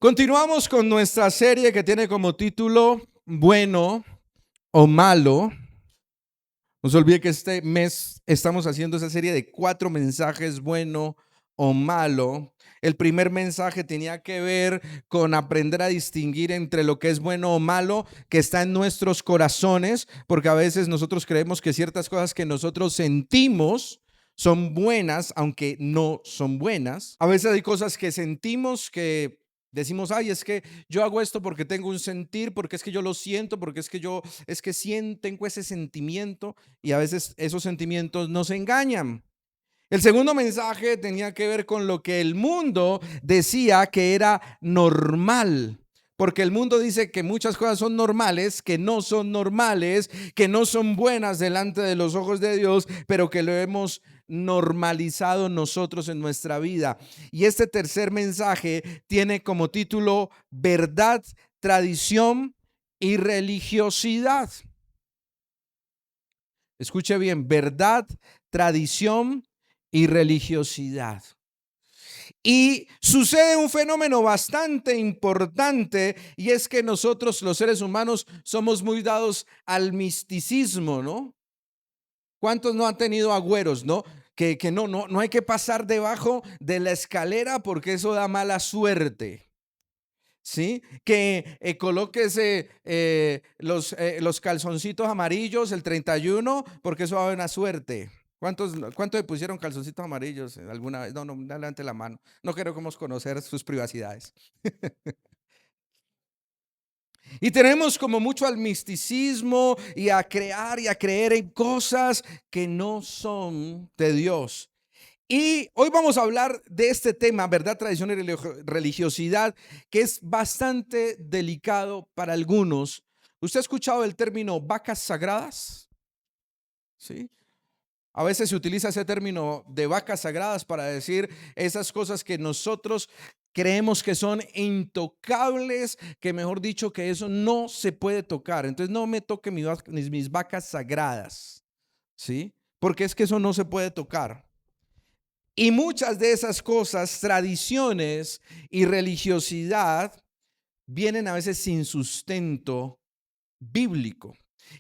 Continuamos con nuestra serie que tiene como título Bueno o Malo. No se olvide que este mes estamos haciendo esa serie de 4 mensajes, bueno o malo. El primer mensaje tenía que ver con aprender a distinguir entre lo que es bueno o malo, que está en nuestros corazones, porque a veces nosotros creemos que ciertas cosas que nosotros sentimos son buenas, aunque no son buenas. A veces hay cosas que sentimos que decimos, ay, es que yo hago esto porque tengo un sentir, porque es que yo lo siento, porque es que tengo ese sentimiento, y a veces esos sentimientos nos engañan. El segundo mensaje tenía que ver con lo que el mundo decía que era normal. Porque el mundo dice que muchas cosas son normales, que no son normales, que no son buenas delante de los ojos de Dios, pero que lo hemos normalizado nosotros en nuestra vida. Y este tercer mensaje tiene como título Verdad, Tradición y Religiosidad. Escuche bien, verdad, tradición y religiosidad. Y sucede un fenómeno bastante importante, y es que nosotros los seres humanos somos muy dados al misticismo, ¿no? ¿Cuántos no han tenido agüeros, no? Que no hay que pasar debajo de la escalera porque eso da mala suerte. ¿Sí? Que coloques los calzoncitos amarillos el 31 porque eso va a haber una suerte. ¿Cuántos le pusieron calzoncitos amarillos alguna vez? No, levante la mano. No queremos conocer sus privacidades. Y tenemos como mucho al misticismo y a crear y a creer en cosas que no son de Dios. Y hoy vamos a hablar de este tema, verdad, tradición y religiosidad, que es bastante delicado para algunos. ¿Usted ha escuchado el término vacas sagradas? ¿Sí? A veces se utiliza ese término de vacas sagradas para decir esas cosas que nosotros creemos que son intocables, que mejor dicho, que eso no se puede tocar. Entonces no me toque mis vacas sagradas, ¿sí? Porque es que eso no se puede tocar. Y muchas de esas cosas, tradiciones y religiosidad, vienen a veces sin sustento bíblico.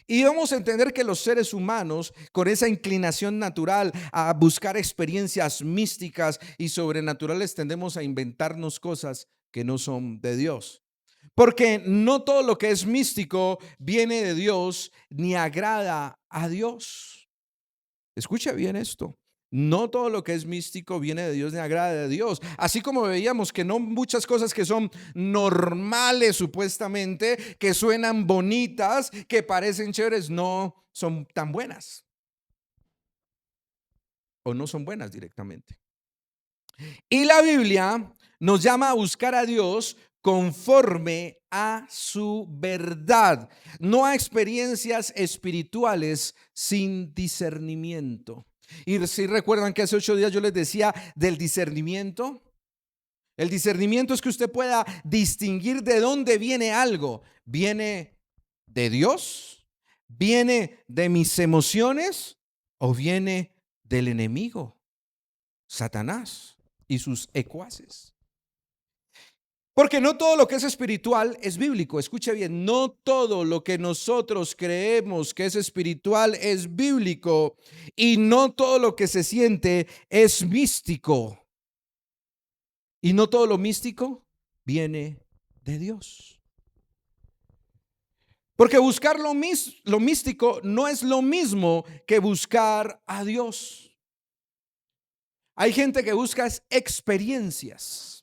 Y vamos a entender que los seres humanos, con esa inclinación natural a buscar experiencias místicas y sobrenaturales, tendemos a inventarnos cosas que no son de Dios. Porque no todo lo que es místico viene de Dios ni agrada a Dios. Escucha bien esto. No todo lo que es místico viene de Dios ni agrada de Dios. Así como veíamos que no muchas cosas que son normales supuestamente, que suenan bonitas, que parecen chéveres, no son tan buenas o no son buenas directamente. Y la Biblia nos llama a buscar a Dios conforme a su verdad, no a experiencias espirituales sin discernimiento. Y si recuerdan que hace 8 días yo les decía del discernimiento. El discernimiento es que usted pueda distinguir de dónde viene algo. ¿Viene de Dios? ¿Viene de mis emociones? ¿O viene del enemigo, Satanás y sus ecuaces? Porque no todo lo que es espiritual es bíblico. Escuche bien, no todo lo que nosotros creemos que es espiritual es bíblico, y no todo lo que se siente es místico, y no todo lo místico viene de Dios. Porque buscar lo místico no es lo mismo que buscar a Dios. Hay gente que busca experiencias.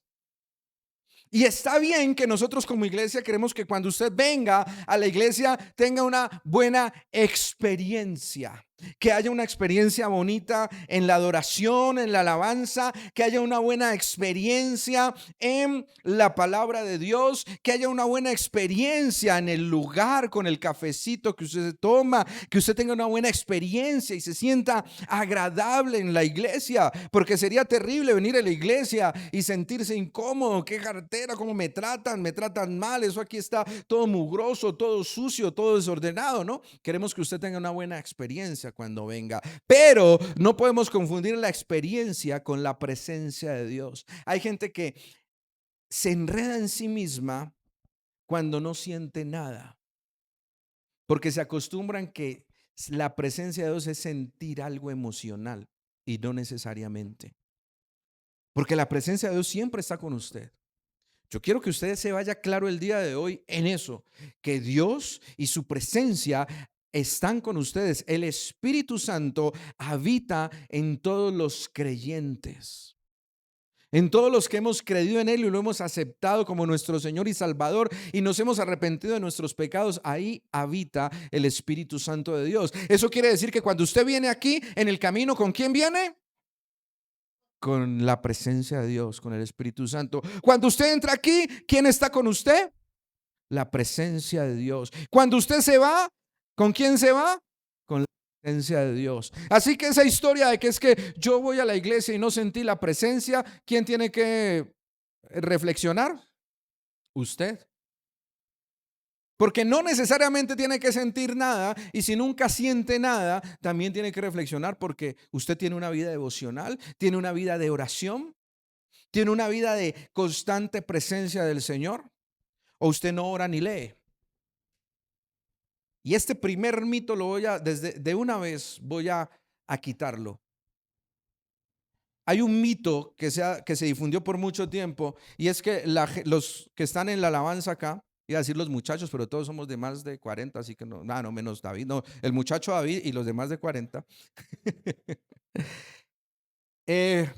Y está bien que nosotros como iglesia queremos que cuando usted venga a la iglesia tenga una buena experiencia, que haya una experiencia bonita en la adoración, en la alabanza, que haya una buena experiencia en la palabra de Dios, que haya una buena experiencia en el lugar con el cafecito que usted toma, que usted tenga una buena experiencia y se sienta agradable en la iglesia, porque sería terrible venir a la iglesia y sentirse incómodo. Qué cartera, cómo me tratan mal, eso aquí está todo mugroso, todo sucio, todo desordenado, ¿no? Queremos que usted tenga una buena experiencia cuando venga, pero no podemos confundir la experiencia con la presencia de Dios. Hay gente que se enreda en sí misma cuando no siente nada, porque se acostumbran que la presencia de Dios es sentir algo emocional y no necesariamente, porque la presencia de Dios siempre está con usted. Yo quiero que usted se vaya claro el día de hoy en eso, que Dios y su presencia están con ustedes. El Espíritu Santo habita en todos los creyentes. En todos los que hemos creído en Él y lo hemos aceptado como nuestro Señor y Salvador y nos hemos arrepentido de nuestros pecados, ahí habita el Espíritu Santo de Dios. Eso quiere decir que cuando usted viene aquí en el camino, ¿con quién viene? Con la presencia de Dios, con el Espíritu Santo. Cuando usted entra aquí, ¿quién está con usted? La presencia de Dios. Cuando usted se va, ¿con quién se va? Con la presencia de Dios. Así que esa historia de que es que yo voy a la iglesia y no sentí la presencia, ¿quién tiene que reflexionar? Usted. Porque no necesariamente tiene que sentir nada, y si nunca siente nada, también tiene que reflexionar, porque usted tiene una vida devocional, tiene una vida de oración, tiene una vida de constante presencia del Señor, o usted no ora ni lee. Y este primer mito lo voy a, desde de una vez voy a quitarlo. Hay un mito que se difundió por mucho tiempo, y es que los que están en la alabanza acá, iba a decir los muchachos, pero todos somos de más de 40, así que no, nada, no menos David, no, el muchacho David y los de más de 40. eh,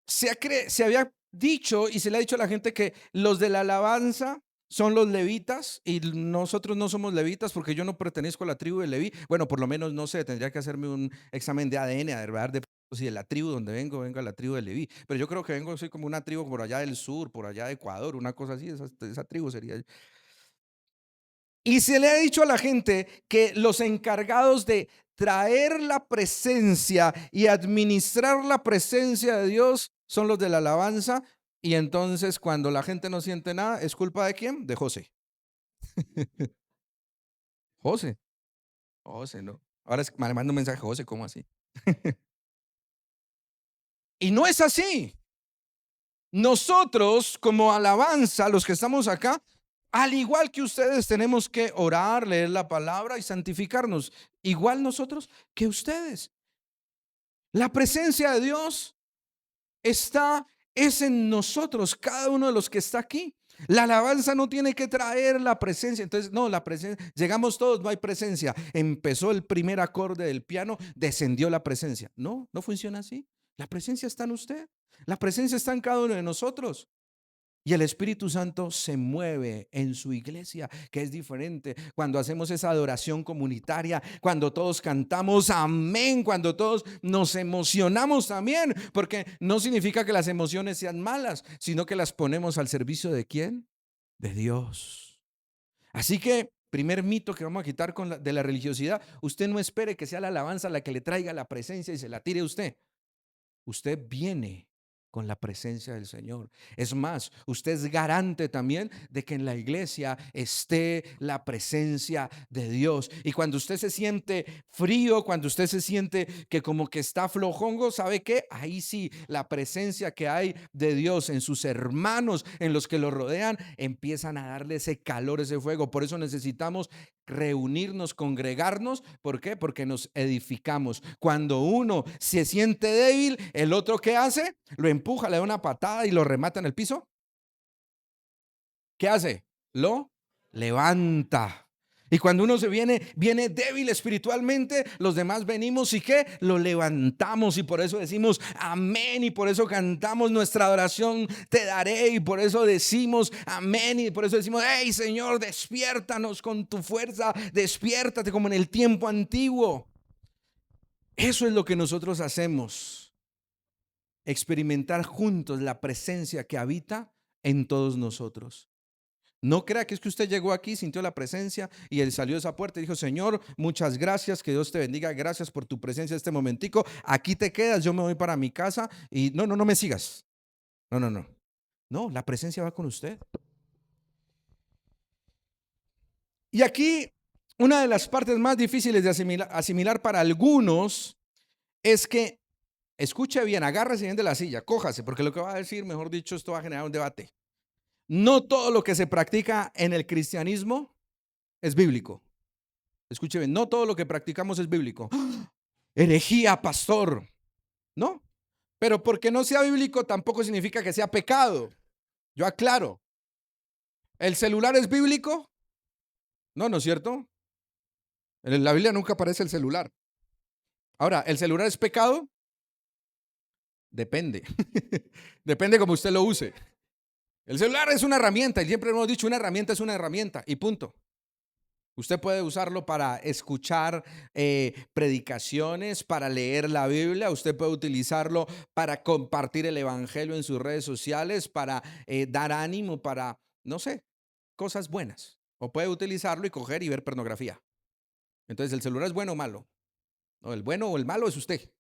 se había dicho y se le ha dicho a la gente que los de la alabanza son los levitas y nosotros no somos levitas porque yo no pertenezco a la tribu de Leví. Bueno, por lo menos no sé, tendría que hacerme un examen de ADN a ver si de la tribu donde vengo a la tribu de Leví. Pero yo creo que soy como una tribu por allá del sur, por allá de Ecuador, una cosa así, esa tribu sería. Y se le ha dicho a la gente que los encargados de traer la presencia y administrar la presencia de Dios son los de la alabanza. Y entonces cuando la gente no siente nada, ¿es culpa de quién? De José. José. José, no. Ahora me manda un mensaje, José, ¿cómo así? Y no es así. Nosotros, como alabanza, los que estamos acá, al igual que ustedes, tenemos que orar, leer la palabra y santificarnos. Igual nosotros que ustedes. La presencia de Dios es en nosotros, cada uno de los que está aquí. La alabanza no tiene que traer la presencia. Entonces, no, la presencia, llegamos todos, no hay presencia. Empezó el primer acorde del piano, descendió la presencia. No, no funciona así. La presencia está en usted. La presencia está en cada uno de nosotros. Y el Espíritu Santo se mueve en su iglesia, que es diferente. Cuando hacemos esa adoración comunitaria, cuando todos cantamos amén, cuando todos nos emocionamos también, porque no significa que las emociones sean malas, sino que las ponemos al servicio ¿de quién? De Dios. Así que, primer mito que vamos a quitar de la religiosidad: usted no espere que sea la alabanza la que le traiga la presencia y se la tire a usted. Usted viene con la presencia del Señor. Es más, usted es garante también de que en la iglesia esté la presencia de Dios. Y cuando usted se siente frío, cuando usted se siente que como que está flojongo, ¿sabe qué? Ahí sí, la presencia que hay de Dios en sus hermanos, en los que lo rodean, empiezan a darle ese calor, ese fuego. Por eso necesitamos reunirnos, congregarnos. ¿Por qué? Porque nos edificamos. Cuando uno se siente débil, el otro ¿qué hace? Lo empuja, le da una patada y lo remata en el piso. ¿Qué hace? Lo levanta. Y cuando uno viene débil espiritualmente, los demás venimos y ¿qué? Lo levantamos, y por eso decimos amén, y por eso cantamos nuestra adoración te daré, y por eso decimos amén, y por eso decimos hey Señor, despiértanos con tu fuerza, despiértate como en el tiempo antiguo. Eso es lo que nosotros hacemos, experimentar juntos la presencia que habita en todos nosotros. No crea que es que usted llegó aquí, sintió la presencia y él salió de esa puerta y dijo: Señor, muchas gracias, que Dios te bendiga, gracias por tu presencia este momentico, aquí te quedas, yo me voy para mi casa y no me sigas. No, la presencia va con usted. Y aquí una de las partes más difíciles de asimilar para algunos es que Escuche bien, agárrese bien de la silla, cójase, porque lo que va a decir, mejor dicho, esto va a generar un debate. No todo lo que se practica en el cristianismo es bíblico. Escuche bien, no todo lo que practicamos es bíblico. ¡Ah! Herejía, pastor. No, pero porque no sea bíblico tampoco significa que sea pecado. Yo aclaro, ¿el celular es bíblico? No, ¿no es cierto? En la Biblia nunca aparece el celular. Ahora, ¿el celular es pecado? Depende. Depende como usted lo use. El celular es una herramienta y siempre hemos dicho una herramienta es una herramienta y punto. Usted puede usarlo para escuchar predicaciones, para leer la Biblia. Usted puede utilizarlo para compartir el evangelio en sus redes sociales, para dar ánimo, para, no sé, cosas buenas. O puede utilizarlo y coger y ver pornografía. Entonces, ¿el celular es bueno o malo? No, el bueno o el malo es usted.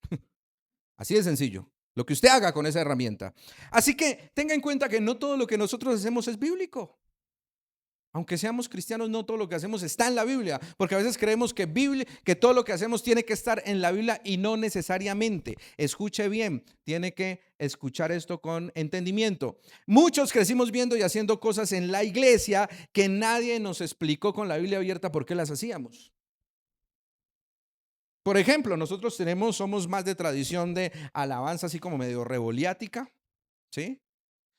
Así de sencillo. Lo que usted haga con esa herramienta. Así que tenga en cuenta que no todo lo que nosotros hacemos es bíblico. Aunque seamos cristianos, no todo lo que hacemos está en la Biblia, porque a veces creemos que todo lo que hacemos tiene que estar en la Biblia y no necesariamente. Escuche bien, tiene que escuchar esto con entendimiento. Muchos crecimos viendo y haciendo cosas en la iglesia que nadie nos explicó con la Biblia abierta por qué las hacíamos. Por ejemplo, nosotros somos más de tradición de alabanza, así como medio reboliática, ¿sí?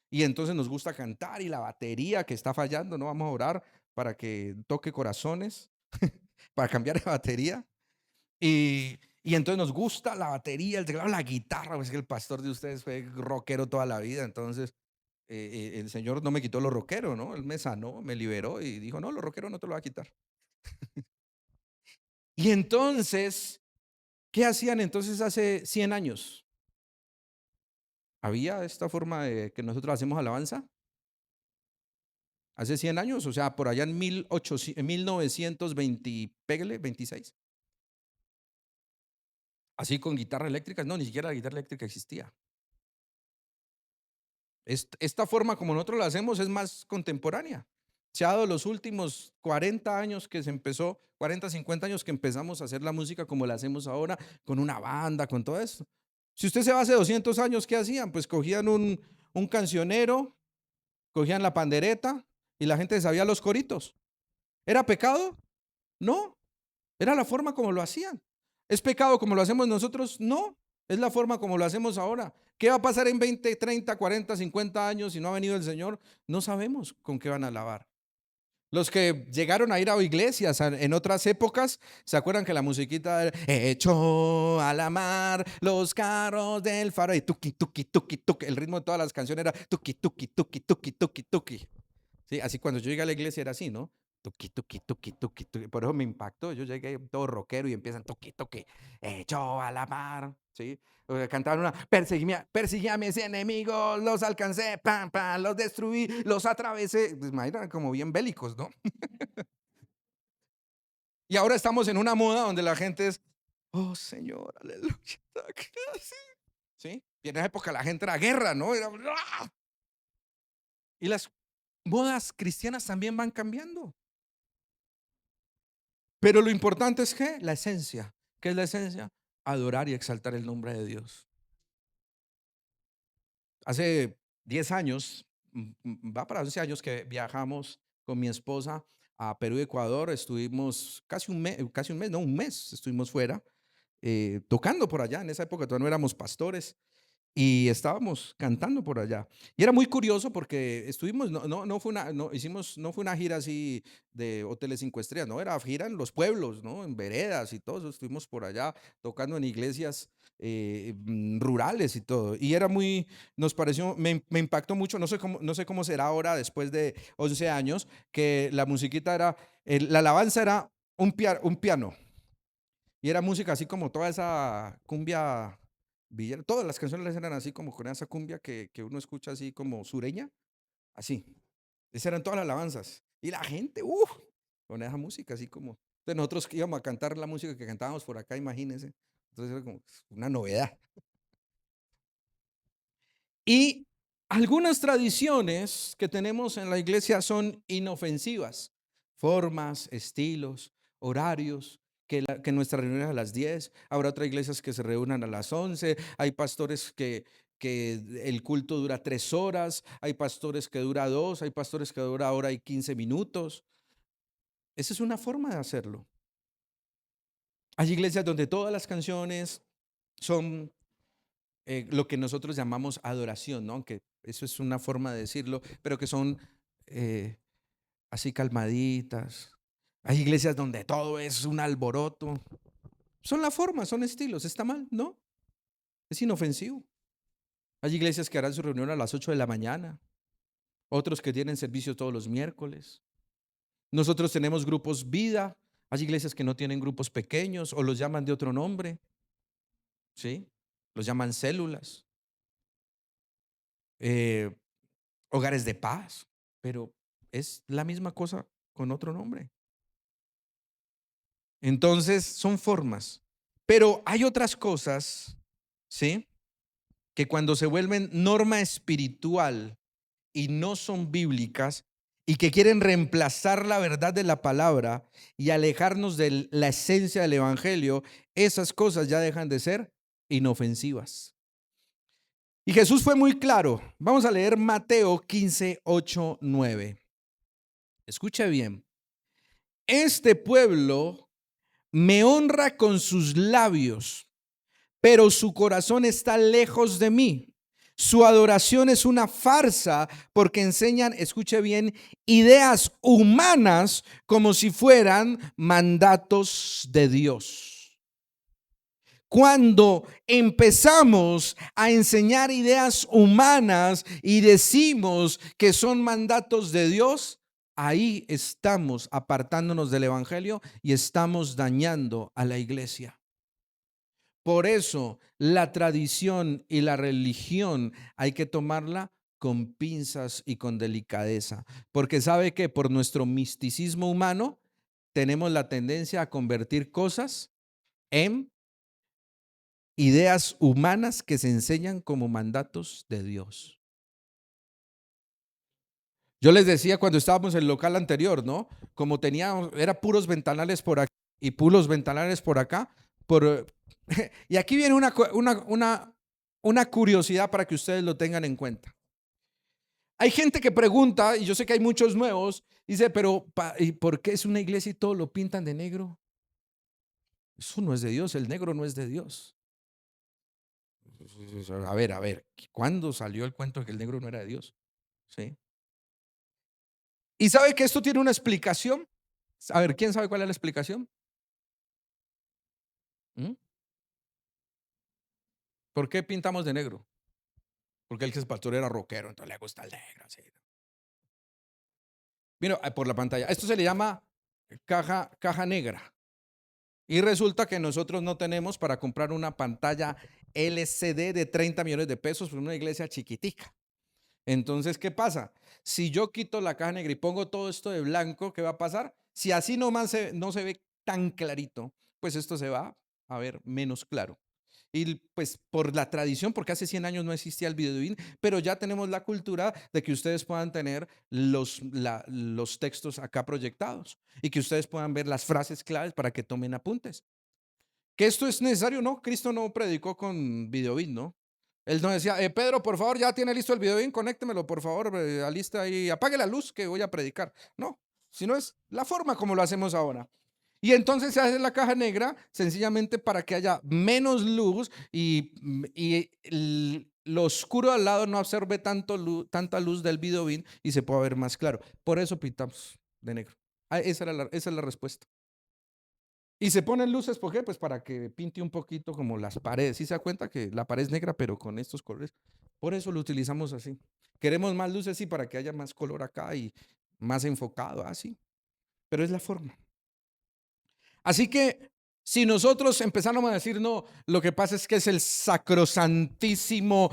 Y entonces nos gusta cantar y la batería que está fallando, no vamos a orar para que toque corazones, para cambiar de batería. Y entonces nos gusta la batería, el teclado, la guitarra, pues es que el pastor de ustedes fue rockero toda la vida, entonces el Señor no me quitó lo rockero, ¿no? Él me sanó, me liberó y dijo, no, lo rockero no te lo va a quitar. Y entonces, ¿qué hacían entonces hace 100 años? ¿Había esta forma de que nosotros hacemos alabanza? Hace 100 años, o sea, por allá en 1800, en 1920, pégale, 26. Así con guitarra eléctrica, no, ni siquiera la guitarra eléctrica existía. Esta forma como nosotros lo hacemos es más contemporánea. Se ha dado los últimos 40 años que se empezó, 40, 50 años que empezamos a hacer la música como la hacemos ahora, con una banda, con todo eso. Si usted se va hace 200 años, ¿qué hacían? Pues cogían un cancionero, cogían la pandereta y la gente sabía los coritos. ¿Era pecado? No, era la forma como lo hacían. ¿Es pecado como lo hacemos nosotros? No, es la forma como lo hacemos ahora. ¿Qué va a pasar en 20, 30, 40, 50 años si no ha venido el Señor? No sabemos con qué van a alabar. Los que llegaron a ir a iglesias en otras épocas, ¿se acuerdan que la musiquita era echó a la mar los carros del faro? Y tuki, tuki, tuki, tuki. El ritmo de todas las canciones era tuki, tuki, tuki, tuki, tuki, tuki. Sí, así cuando yo llegué a la iglesia era así, ¿no? Tuki, tuki, tuki, tuki, tuki. Por eso me impactó. Yo llegué todo rockero y empiezan tuki, tuki, echó a la mar. ¿Sí? Cantaban una, perseguí a mis enemigos, los alcancé, pam, pam, los destruí, los atravesé. Pues eran como bien bélicos, ¿no? Y ahora estamos en una moda donde la gente es, oh Señor, aleluya. ¿Sí? Y en esa época la gente era guerra, ¿no? Era, ¡ah! Y las modas cristianas también van cambiando. Pero lo importante es que la esencia, ¿qué es la esencia? Adorar y exaltar el nombre de Dios. Hace 10 años, va para 11 años que viajamos con mi esposa a Perú y Ecuador. Estuvimos casi un mes, no, un mes estuvimos fuera, tocando por allá. En esa época todavía no éramos pastores. Y estábamos cantando por allá. Y era muy curioso porque estuvimos, no fue no fue una gira así de hoteles 5 estrellas, no, era gira en los pueblos, ¿no? En veredas y todo eso. Estuvimos por allá tocando en iglesias rurales y todo. Y era nos pareció, me impactó mucho, no sé cómo será ahora después de 11 años, que la musiquita era, la alabanza era un piano. Y era música así como toda esa cumbia villera. Todas las canciones eran así como con esa cumbia que uno escucha así como sureña. Así. Esas eran todas las alabanzas. Y la gente, con esa música así como. Entonces nosotros íbamos a cantar la música que cantábamos por acá, imagínense. Entonces era como una novedad. Y algunas tradiciones que tenemos en la iglesia son inofensivas. Formas, estilos, horarios. que nuestra reunión es a las 10, habrá otras iglesias que se reúnan a las 11, hay pastores que el culto dura 3 horas, hay pastores que dura 2, hay pastores que dura hora y 15 minutos. Esa es una forma de hacerlo. Hay iglesias donde todas las canciones son lo que nosotros llamamos adoración, ¿no? Aunque eso es una forma de decirlo, pero que son eh, así calmaditas. Hay iglesias donde todo es un alboroto. Son la forma, son estilos. ¿Está mal? No, es inofensivo. Hay iglesias que harán su reunión a las 8 de la mañana, otros que tienen servicio todos los miércoles. Nosotros tenemos grupos vida. Hay iglesias que no tienen grupos pequeños o los llaman de otro nombre, ¿sí? Los llaman células, eh, hogares de paz, pero es la misma cosa con otro nombre. Entonces, son formas. Pero hay otras cosas, ¿sí? Que cuando se vuelven norma espiritual y no son bíblicas y que quieren reemplazar la verdad de la palabra y alejarnos de la esencia del evangelio, esas cosas ya dejan de ser inofensivas. Y Jesús fue muy claro. Vamos a leer Mateo 15, 8, 9. Escucha bien. Este pueblo me honra con sus labios, pero su corazón está lejos de mí. Su adoración es una farsa porque enseñan, escuche bien, ideas humanas como si fueran mandatos de Dios. Cuando empezamos a enseñar ideas humanas y decimos que son mandatos de Dios, ahí estamos apartándonos del evangelio y estamos dañando a la iglesia. Por eso la tradición y la religión hay que tomarla con pinzas y con delicadeza, porque sabe que por nuestro misticismo humano tenemos la tendencia a convertir cosas en ideas humanas que se enseñan como mandatos de Dios. Yo les decía cuando estábamos en el local anterior, ¿no? Como teníamos, era puros ventanales por aquí y puros ventanales por acá, por, y aquí viene una curiosidad para que ustedes lo tengan en cuenta. Hay gente que pregunta, y yo sé que hay muchos nuevos, dice, pero ¿y por qué es una iglesia y todo lo pintan de negro? Eso no es de Dios, el negro no es de Dios. A ver, ¿cuándo salió el cuento de que el negro no era de Dios? ¿Sí? ¿Y sabe que esto tiene una explicación? A ver, ¿quién sabe cuál es la explicación? ¿Mm? ¿Por qué pintamos de negro? Porque el que es pastor era rockero, entonces le gusta el negro. ¿Sí? Mira, por la pantalla. Esto se le llama caja negra. Y resulta que nosotros no tenemos para comprar una pantalla LCD de 30 millones de pesos por una iglesia chiquitica. Entonces, ¿qué pasa? Si yo quito la caja negra y pongo todo esto de blanco, ¿qué va a pasar? Si así nomás no se ve tan clarito, pues esto se va a ver menos claro. Y pues por la tradición, porque hace 100 años no existía el videoin, pero ya tenemos la cultura de que ustedes puedan tener los textos acá proyectados y que ustedes puedan ver las frases claves para que tomen apuntes. Que esto es necesario, ¿no? Cristo no predicó con videoin, ¿no? Él no decía, Pedro, por favor, ya tiene listo el videoin, conéctemelo, por favor, alista y apague la luz que voy a predicar. No, sino es la forma como lo hacemos ahora. Y entonces se hace la caja negra sencillamente para que haya menos luz y lo oscuro al lado no absorbe tanta luz del videobeam y se pueda ver más claro. Por eso pintamos de negro. Esa es la respuesta. Y se ponen luces, ¿por qué? Pues para que pinte un poquito como las paredes. ¿Sí se da cuenta que la pared es negra, pero con estos colores? Por eso lo utilizamos así. Queremos más luces, sí, para que haya más color acá y más enfocado, así. Pero es la forma. Así que si nosotros empezáramos a decir, no, lo que pasa es que es el sacrosantísimo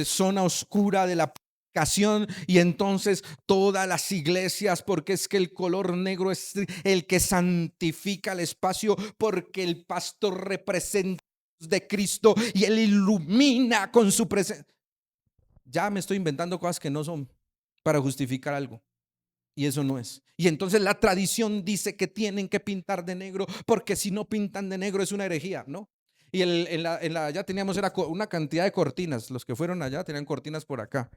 zona oscura de la predicación y entonces todas las iglesias, porque es que el color negro es el que santifica el espacio, porque el pastor representa de Cristo y él ilumina con su presencia. Ya me estoy inventando cosas que no son para justificar algo. Y eso no es. Y entonces la tradición dice que tienen que pintar de negro, porque si no pintan de negro es una herejía, ¿no? Y allá teníamos una cantidad de cortinas. Los que fueron allá tenían cortinas por acá.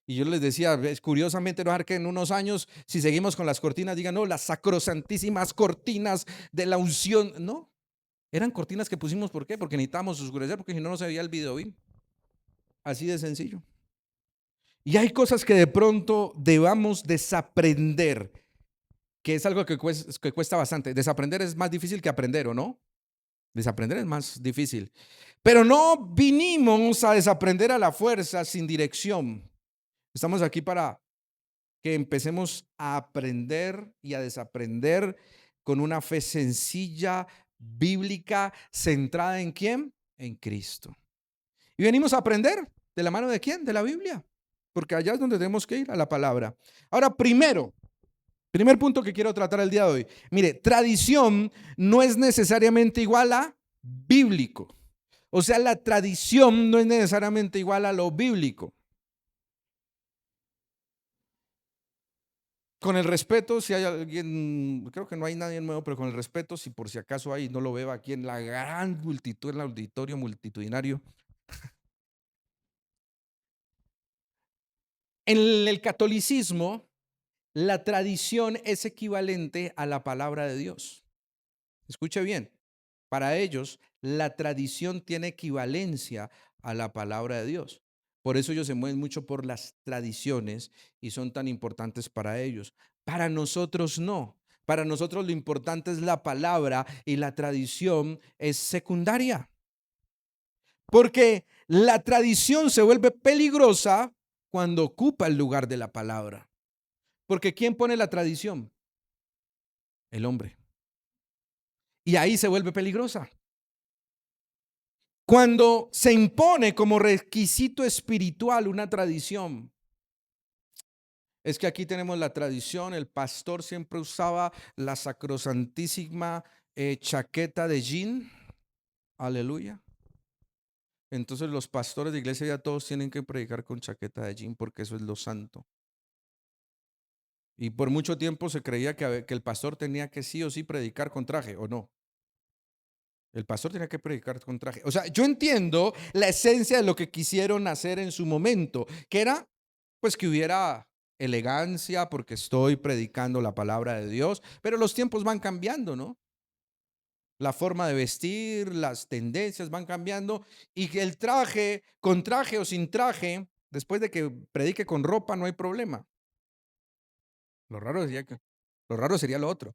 Y yo les decía, curiosamente, no dejar que en unos años, si seguimos con las cortinas, digan, no, las sacrosantísimas cortinas de la unción. No, eran cortinas que pusimos, ¿por qué? Porque necesitábamos oscurecer, porque si no, no se veía el video bien. Así de sencillo. Y hay cosas que de pronto debamos desaprender, que es algo que cuesta bastante. Desaprender es más difícil que aprender, ¿o no? Desaprender es más difícil. Pero no vinimos a desaprender a la fuerza sin dirección. Estamos aquí para que empecemos a aprender y a desaprender con una fe sencilla, bíblica, centrada ¿en quién? En Cristo. Y venimos a aprender de la mano de quién? De la Biblia. Porque allá es donde tenemos que ir, a la palabra. Ahora, primer punto que quiero tratar el día de hoy. Mire, tradición no es necesariamente igual a bíblico. O sea, la tradición no es necesariamente igual a lo bíblico. Con el respeto, si hay alguien, creo que no hay nadie nuevo, pero con el respeto, si por si acaso hay, no lo veo aquí en la gran multitud, en el auditorio multitudinario. En el catolicismo, la tradición es equivalente a la palabra de Dios. Escuche bien, para ellos la tradición tiene equivalencia a la palabra de Dios. Por eso ellos se mueven mucho por las tradiciones y son tan importantes para ellos. Para nosotros no. Para nosotros lo importante es la palabra y la tradición es secundaria. Porque la tradición se vuelve peligrosa cuando ocupa el lugar de la palabra. Porque ¿quién pone la tradición? El hombre. Y ahí se vuelve peligrosa. Cuando se impone como requisito espiritual una tradición, es que aquí tenemos la tradición, el pastor siempre usaba la sacrosantísima chaqueta de jean, aleluya. Entonces los pastores de iglesia ya todos tienen que predicar con chaqueta de jean porque eso es lo santo. Y por mucho tiempo se creía que el pastor tenía que sí o sí predicar con traje, ¿o no? El pastor tenía que predicar con traje. O sea, yo entiendo la esencia de lo que quisieron hacer en su momento, que era pues que hubiera elegancia porque estoy predicando la palabra de Dios, pero los tiempos van cambiando, ¿no? La forma de vestir, las tendencias van cambiando y que el traje, con traje o sin traje, después de que predique con ropa no hay problema. Lo raro sería lo otro.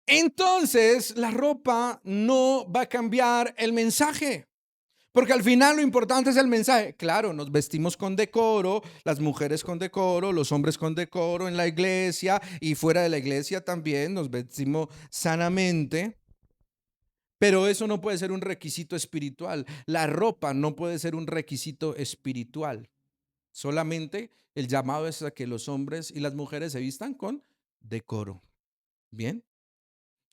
Entonces, la ropa no va a cambiar el mensaje. Porque al final lo importante es el mensaje. Claro, nos vestimos con decoro, las mujeres con decoro, los hombres con decoro en la iglesia y fuera de la iglesia también nos vestimos sanamente. Pero eso no puede ser un requisito espiritual. La ropa no puede ser un requisito espiritual. Solamente el llamado es a que los hombres y las mujeres se vistan con decoro. Bien.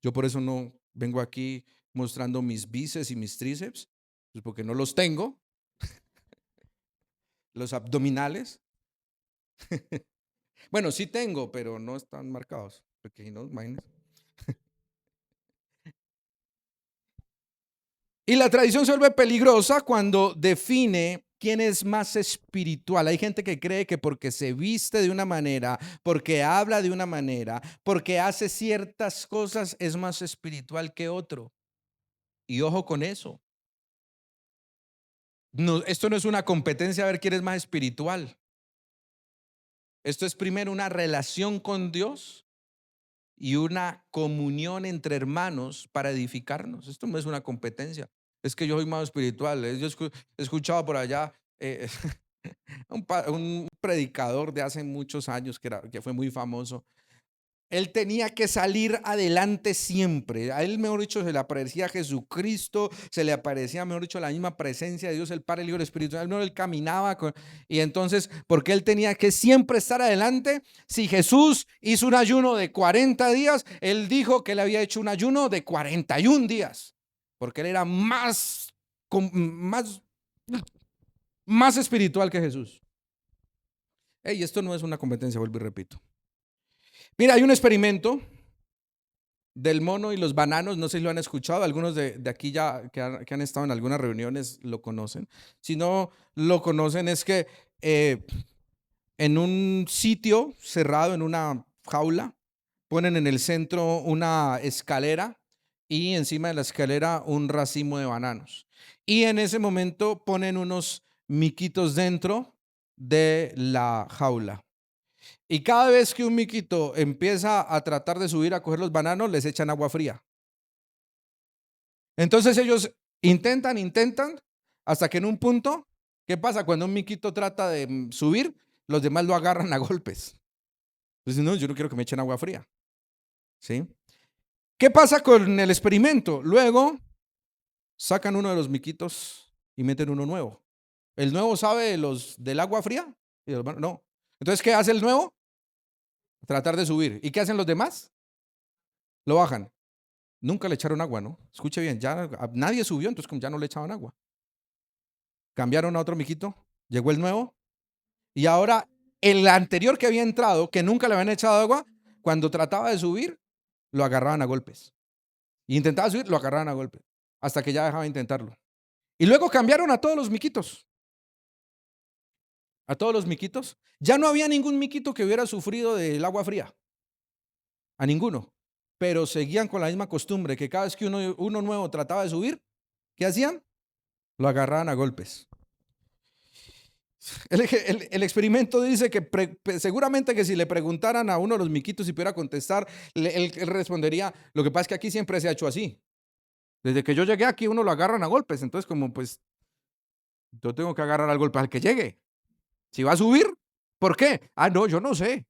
Yo por eso no vengo aquí mostrando mis bíceps y mis tríceps, pues porque no los tengo, los abdominales. Bueno, sí tengo, pero no están marcados, porque si no, imagínense. Y la tradición se vuelve peligrosa cuando define quién es más espiritual. Hay gente que cree que porque se viste de una manera, porque habla de una manera, porque hace ciertas cosas, es más espiritual que otro. Y ojo con eso. No, esto no es una competencia a ver quién es más espiritual. Esto es primero una relación con Dios y una comunión entre hermanos para edificarnos. Esto no es una competencia. Es que yo soy más espiritual. Yo he escuchado por allá un predicador de hace muchos años que fue muy famoso. Él tenía que salir adelante siempre. A él, mejor dicho, se le aparecía Jesucristo, se le aparecía, mejor dicho, la misma presencia de Dios, el Padre, el Hijo y el Espíritu. Él caminaba y entonces, porque él tenía que siempre estar adelante. Si Jesús hizo un ayuno de 40 días, él dijo que él había hecho un ayuno de 41 días, porque él era más, más espiritual que Jesús. Hey, esto no es una competencia, vuelvo y repito. Mira, hay un experimento del mono y los bananos, no sé si lo han escuchado, algunos de aquí ya que han estado en algunas reuniones lo conocen. Si no lo conocen, es que eh, en un sitio cerrado, en una jaula, ponen en el centro una escalera y encima de la escalera un racimo de bananos. Y en ese momento ponen unos miquitos dentro de la jaula. Y cada vez que un miquito empieza a tratar de subir a coger los bananos, les echan agua fría. Entonces ellos intentan, hasta que en un punto, ¿qué pasa? Cuando un miquito trata de subir, los demás lo agarran a golpes. Entonces, no, yo no quiero que me echen agua fría. ¿Sí? ¿Qué pasa con el experimento? Luego sacan uno de los miquitos y meten uno nuevo. ¿El nuevo sabe del agua fría? No. Entonces, ¿qué hace el nuevo? Tratar de subir. ¿Y qué hacen los demás? Lo bajan. Nunca le echaron agua, ¿no? Escuche bien, ya nadie subió, entonces como ya no le echaban agua. Cambiaron a otro miquito, llegó el nuevo, y ahora el anterior que había entrado, que nunca le habían echado agua, cuando trataba de subir, lo agarraban a golpes. Y intentaba subir, lo agarraban a golpes, hasta que ya dejaba de intentarlo. Y luego cambiaron a todos los miquitos. A todos los miquitos. Ya no había ningún miquito que hubiera sufrido del agua fría. A ninguno. Pero seguían con la misma costumbre, que cada vez que uno nuevo trataba de subir, ¿qué hacían? Lo agarraban a golpes. El experimento dice que seguramente que si le preguntaran a uno de los miquitos si pudiera contestar, él respondería, lo que pasa es que aquí siempre se ha hecho así. Desde que yo llegué aquí uno lo agarran a golpes, entonces como pues yo tengo que agarrar al golpe al que llegue. Si va a subir, ¿por qué? Ah, no, yo no sé.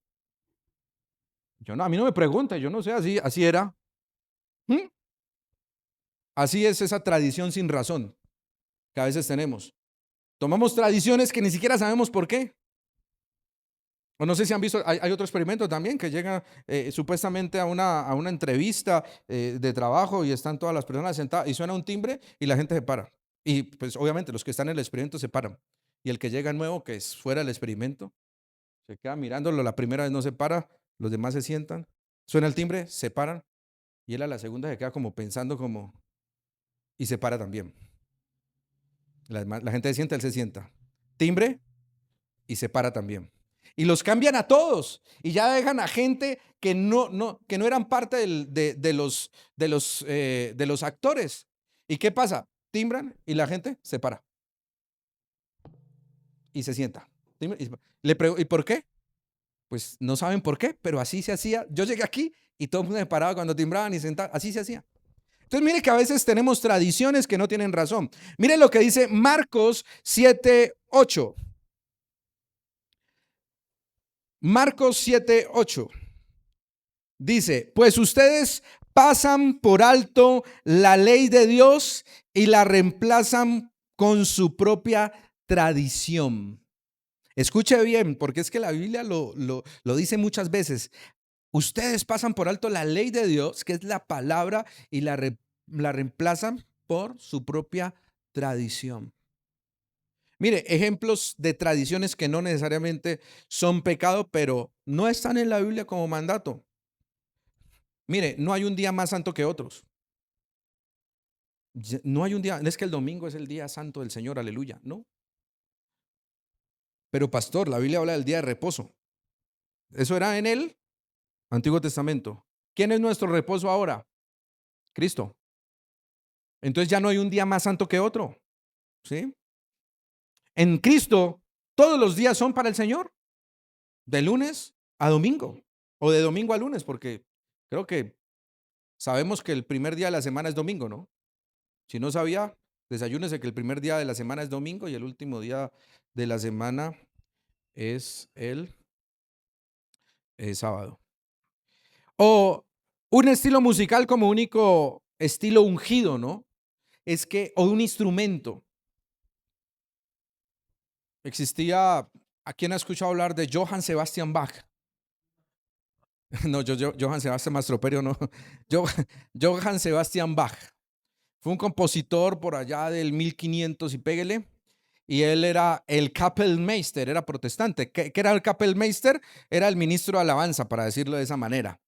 Yo no, a mí no me pregunta, yo no sé, así era. ¿Mm? Así es esa tradición sin razón que a veces tenemos. Tomamos tradiciones que ni siquiera sabemos por qué. O no sé si han visto, hay otro experimento también que llega supuestamente a una entrevista de trabajo y están todas las personas sentadas y suena un timbre y la gente se para. Y pues obviamente los que están en el experimento se paran. Y el que llega nuevo, que es fuera del experimento, se queda mirándolo, la primera vez no se para, los demás se sientan, suena el timbre, se paran y él a la segunda se queda como pensando como y se para también. La gente se sienta, él se sienta. Timbre y se para también. Y los cambian a todos y ya dejan a gente que no eran parte de los actores. ¿Y qué pasa? Timbran y la gente se para y se sienta. ¿Y por qué? Pues no saben por qué, pero así se hacía. Yo llegué aquí y todo el mundo se paraba cuando timbraban y sentaban. Así se hacía. Entonces, mire que a veces tenemos tradiciones que no tienen razón. Mire lo que dice Marcos 7:8. Marcos 7:8. Dice, pues ustedes pasan por alto la ley de Dios y la reemplazan con su propia tradición. Escuche bien, porque es que la Biblia lo dice muchas veces. Ustedes pasan por alto la ley de Dios, que es la palabra, y la reemplazan por su propia tradición. Mire, ejemplos de tradiciones que no necesariamente son pecado, pero no están en la Biblia como mandato. Mire, no hay un día más santo que otros. No hay un día, no es que el domingo es el día santo del Señor, aleluya, no. Pero pastor, la Biblia habla del día de reposo. Eso era en el Antiguo Testamento. ¿Quién es nuestro reposo ahora? Cristo. Entonces ya no hay un día más santo que otro, ¿sí? En Cristo todos los días son para el Señor, de lunes a domingo o de domingo a lunes, porque creo que sabemos que el primer día de la semana es domingo, ¿no? Si no sabía, desayúnese que el primer día de la semana es domingo y el último día de la semana es el sábado. O un estilo musical como único estilo ungido, ¿no? Es que, o un instrumento. Existía, ¿a quién ha escuchado hablar de Johann Sebastian Bach? No, Johann Sebastian Mastroperio, no. Johann Sebastian Bach. Fue un compositor por allá del 1500 y péguele. y él era el Kapellmeister, era protestante. ¿Qué era el Kapellmeister? Era el ministro de alabanza, para decirlo de esa manera.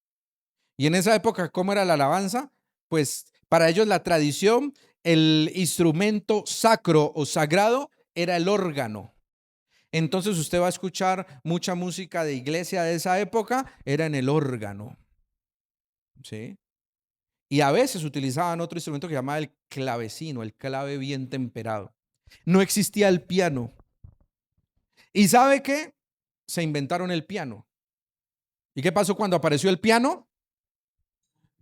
Y en esa época, ¿cómo era la alabanza? Pues para ellos la tradición, el instrumento sacro o sagrado era el órgano. Entonces usted va a escuchar mucha música de iglesia de esa época, era en el órgano, ¿sí? Y a veces utilizaban otro instrumento que se llamaba el clavecino, el clave bien temperado. No existía el piano. ¿Y sabe qué? Se inventaron el piano. ¿Y qué pasó cuando apareció el piano?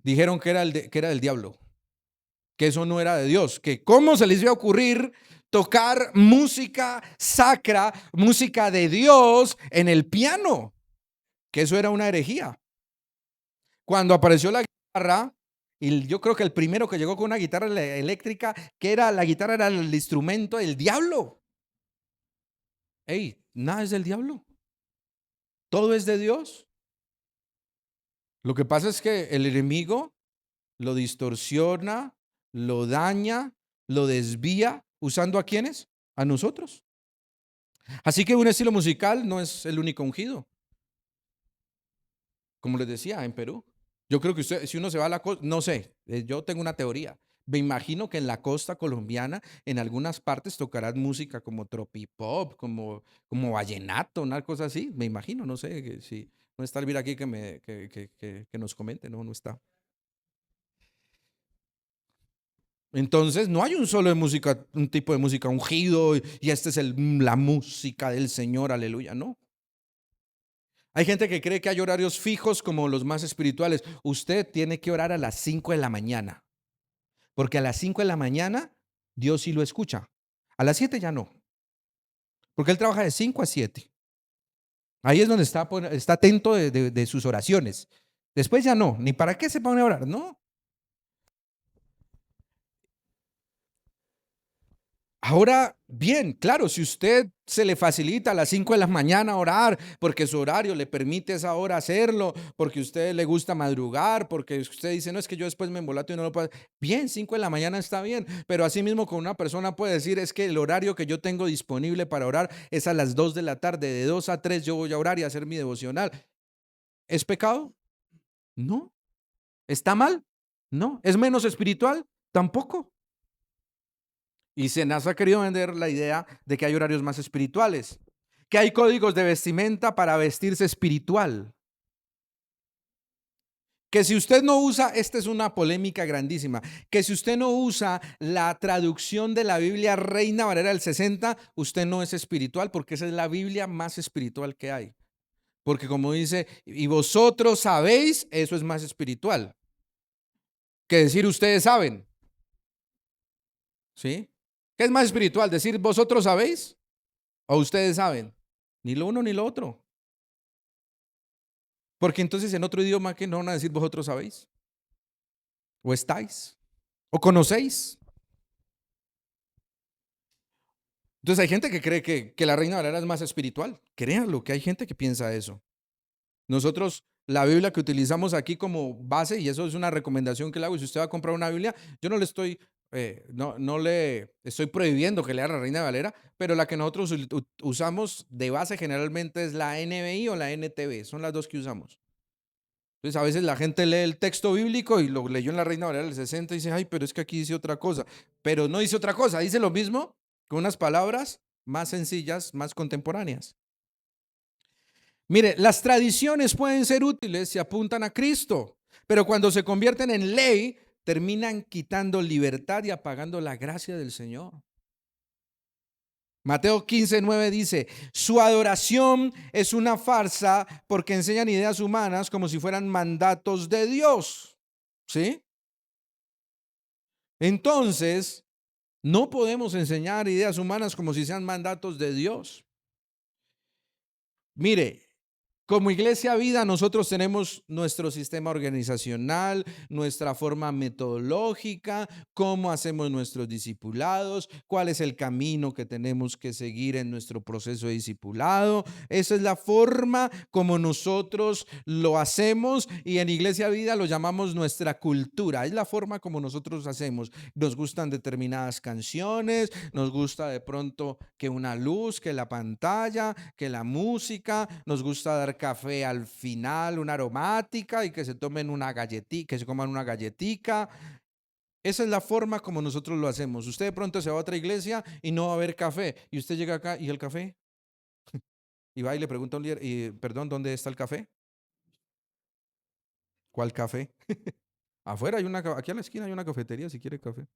Dijeron que era que era del diablo, que eso no era de Dios, que cómo se les iba a ocurrir tocar música sacra, música de Dios en el piano, que eso era una herejía. Cuando apareció la guitarra, y yo creo que el primero que llegó con una guitarra eléctrica, que era la guitarra, era el instrumento del diablo. Ey, nada es del diablo, todo es de Dios. Lo que pasa es que el enemigo lo distorsiona, lo daña, lo desvía, usando ¿a quiénes? A nosotros. Así que un estilo musical no es el único ungido, como les decía, en Perú. Yo creo que usted, si uno se va a la costa, no sé, yo tengo una teoría. Me imagino que en la costa colombiana, en algunas partes tocarán música como tropipop, como vallenato, una cosa así. Me imagino, no sé, que si no está Elvira aquí que nos comente, no está. Entonces, no hay un solo de música, un tipo de música ungido y esta es la música del Señor, aleluya, no. Hay gente que cree que hay horarios fijos como los más espirituales. Usted tiene que orar a las 5 de la mañana, porque a las 5 de la mañana Dios sí lo escucha. A las 7 ya no, porque Él trabaja de 5 a 7. Ahí es donde está atento de sus oraciones. Después ya no, ni para qué se pone a orar, no. Ahora, bien, claro, si usted se le facilita a las 5 de la mañana orar, porque su horario le permite esa hora hacerlo, porque a usted le gusta madrugar, porque usted dice, no, es que yo después me embolato y no lo puedo. Bien, 5 de la mañana está bien, pero así mismo con una persona puede decir, es que el horario que yo tengo disponible para orar es a las 2 de la tarde, de 2 a 3 yo voy a orar y a hacer mi devocional. ¿Es pecado? No. ¿Está mal? No. ¿Es menos espiritual? Tampoco. Y se nos ha querido vender la idea de que hay horarios más espirituales, que hay códigos de vestimenta para vestirse espiritual. Que si usted no usa, esta es una polémica grandísima, que si usted no usa la traducción de la Biblia Reina Valera del 60, usted no es espiritual, porque esa es la Biblia más espiritual que hay. Porque como dice, y vosotros sabéis, eso es más espiritual que decir ustedes saben. ¿Sí? ¿Qué es más espiritual? ¿Decir vosotros sabéis o ustedes saben? Ni lo uno ni lo otro. Porque entonces en otro idioma que no van a decir vosotros sabéis, o estáis, o conocéis. Entonces hay gente que cree que la Reina Valera es más espiritual. Créanlo, que hay gente que piensa eso. Nosotros, la Biblia que utilizamos aquí como base, y eso es una recomendación que le hago, si usted va a comprar una Biblia, yo no le estoy, no le estoy prohibiendo que lea la Reina Valera, pero la que nosotros usamos de base generalmente es la NBI o la NTV, son las dos que usamos. Entonces, a veces la gente lee el texto bíblico y lo leyó en la Reina Valera del 60 y dice, ay, pero es que aquí dice otra cosa. Pero no dice otra cosa, dice lo mismo con unas palabras más sencillas, más contemporáneas. Mire, las tradiciones pueden ser útiles si apuntan a Cristo, pero cuando se convierten en ley, terminan quitando libertad y apagando la gracia del Señor. Mateo 15:9 dice, su adoración es una farsa porque enseñan ideas humanas como si fueran mandatos de Dios. ¿Sí? Entonces, no podemos enseñar ideas humanas como si sean mandatos de Dios. Mire, Como Iglesia Vida, nosotros tenemos nuestro sistema organizacional, nuestra forma metodológica, cómo hacemos nuestros discipulados, cuál es el camino que tenemos que seguir en nuestro proceso de discipulado. Esa es la forma como nosotros lo hacemos y en Iglesia Vida lo llamamos nuestra cultura. Es la forma como nosotros hacemos. Nos gustan determinadas canciones, nos gusta de pronto que una luz, que la pantalla, que la música, nos gusta dar café al final, una aromática y que se tomen una galletita, que se coman una galletica. Esa es la forma como nosotros lo hacemos. Usted de pronto se va a otra iglesia y no va a haber café y usted llega acá y el café y va y le pregunta a un líder, perdón, ¿dónde está el café? ¿Cuál café? Afuera hay aquí a la esquina hay una cafetería si quiere café.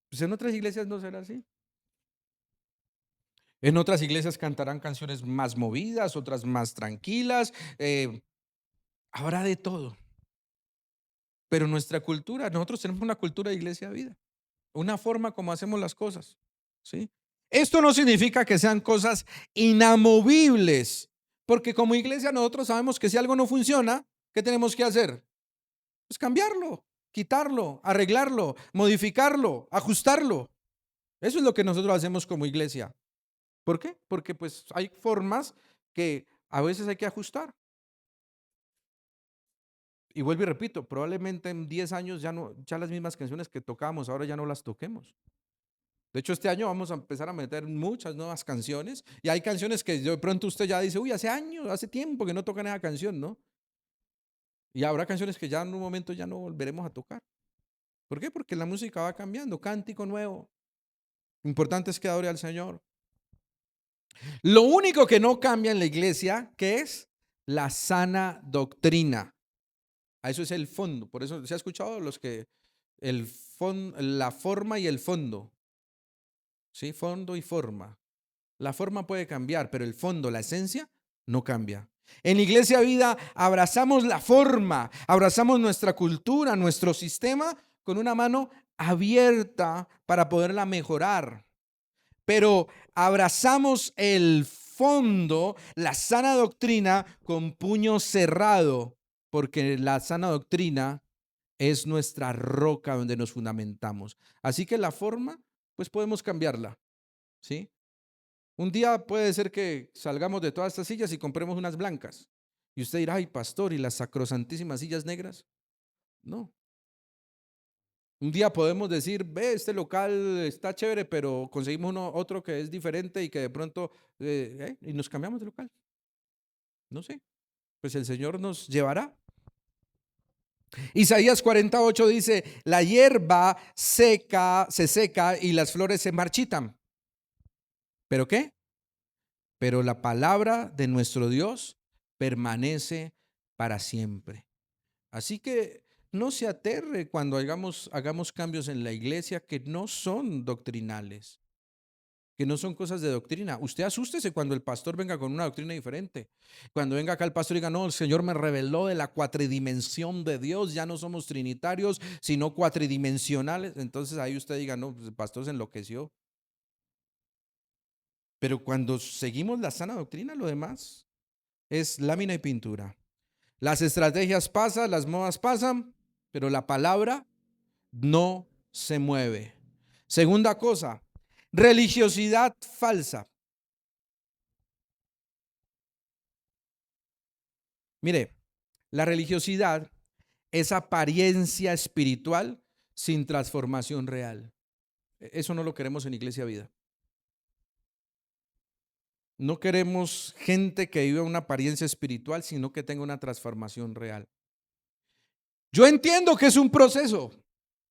Pues en otras iglesias no será así. En otras iglesias cantarán canciones más movidas, otras más tranquilas. Habrá de todo. Pero nuestra cultura, nosotros tenemos una cultura de iglesia de vida, una forma como hacemos las cosas, ¿sí? Esto no significa que sean cosas inamovibles, porque como iglesia nosotros sabemos que si algo no funciona, ¿qué tenemos que hacer? Pues cambiarlo, quitarlo, arreglarlo, modificarlo, ajustarlo. Eso es lo que nosotros hacemos como iglesia. ¿Por qué? Porque pues hay formas que a veces hay que ajustar. Y vuelvo y repito, probablemente en 10 años ya no, ya las mismas canciones que tocábamos ahora ya no las toquemos. De hecho, este año vamos a empezar a meter muchas nuevas canciones y hay canciones que de pronto usted ya dice, uy, hace años, hace tiempo que no tocan esa canción, ¿no? Y habrá canciones que ya en un momento ya no volveremos a tocar. ¿Por qué? Porque la música va cambiando, cántico nuevo. Importante es que adore al Señor. Lo único que no cambia en la iglesia, ¿qué es? La sana doctrina. A eso es el fondo. Por eso se ha escuchado los que la forma y el fondo. ¿Sí? Fondo y forma. La forma puede cambiar, pero el fondo, la esencia, no cambia. En Iglesia Vida abrazamos la forma, abrazamos nuestra cultura, nuestro sistema con una mano abierta para poderla mejorar. Pero abrazamos el fondo, la sana doctrina, con puño cerrado, porque la sana doctrina es nuestra roca donde nos fundamentamos. Así que la forma, pues podemos cambiarla, ¿sí? Un día puede ser que salgamos de todas estas sillas y compremos unas blancas. Y usted dirá, ay, pastor, ¿y las sacrosantísimas sillas negras? No. Un día podemos decir, ve, este local está chévere, pero conseguimos otro que es diferente y que de pronto, y nos cambiamos de local. No sé, pues el Señor nos llevará. Isaías 48 dice, la hierba seca, se seca y las flores se marchitan. ¿Pero qué? Pero la palabra de nuestro Dios permanece para siempre. Así que no se aterre cuando hagamos cambios en la iglesia que no son doctrinales, que no son cosas de doctrina. Usted asústese cuando el pastor venga con una doctrina diferente. Cuando venga acá el pastor y diga, no, el Señor me reveló de la cuatridimensión de Dios, ya no somos trinitarios, sino cuatridimensionales. Entonces ahí usted diga, no, pues el pastor se enloqueció. Pero cuando seguimos la sana doctrina, lo demás es lámina y pintura. Las estrategias pasan, las modas pasan, pero la palabra no se mueve. Segunda cosa, religiosidad falsa. Mire, la religiosidad es apariencia espiritual sin transformación real. Eso no lo queremos en Iglesia Vida. No queremos gente que viva una apariencia espiritual, sino que tenga una transformación real. Yo entiendo que es un proceso.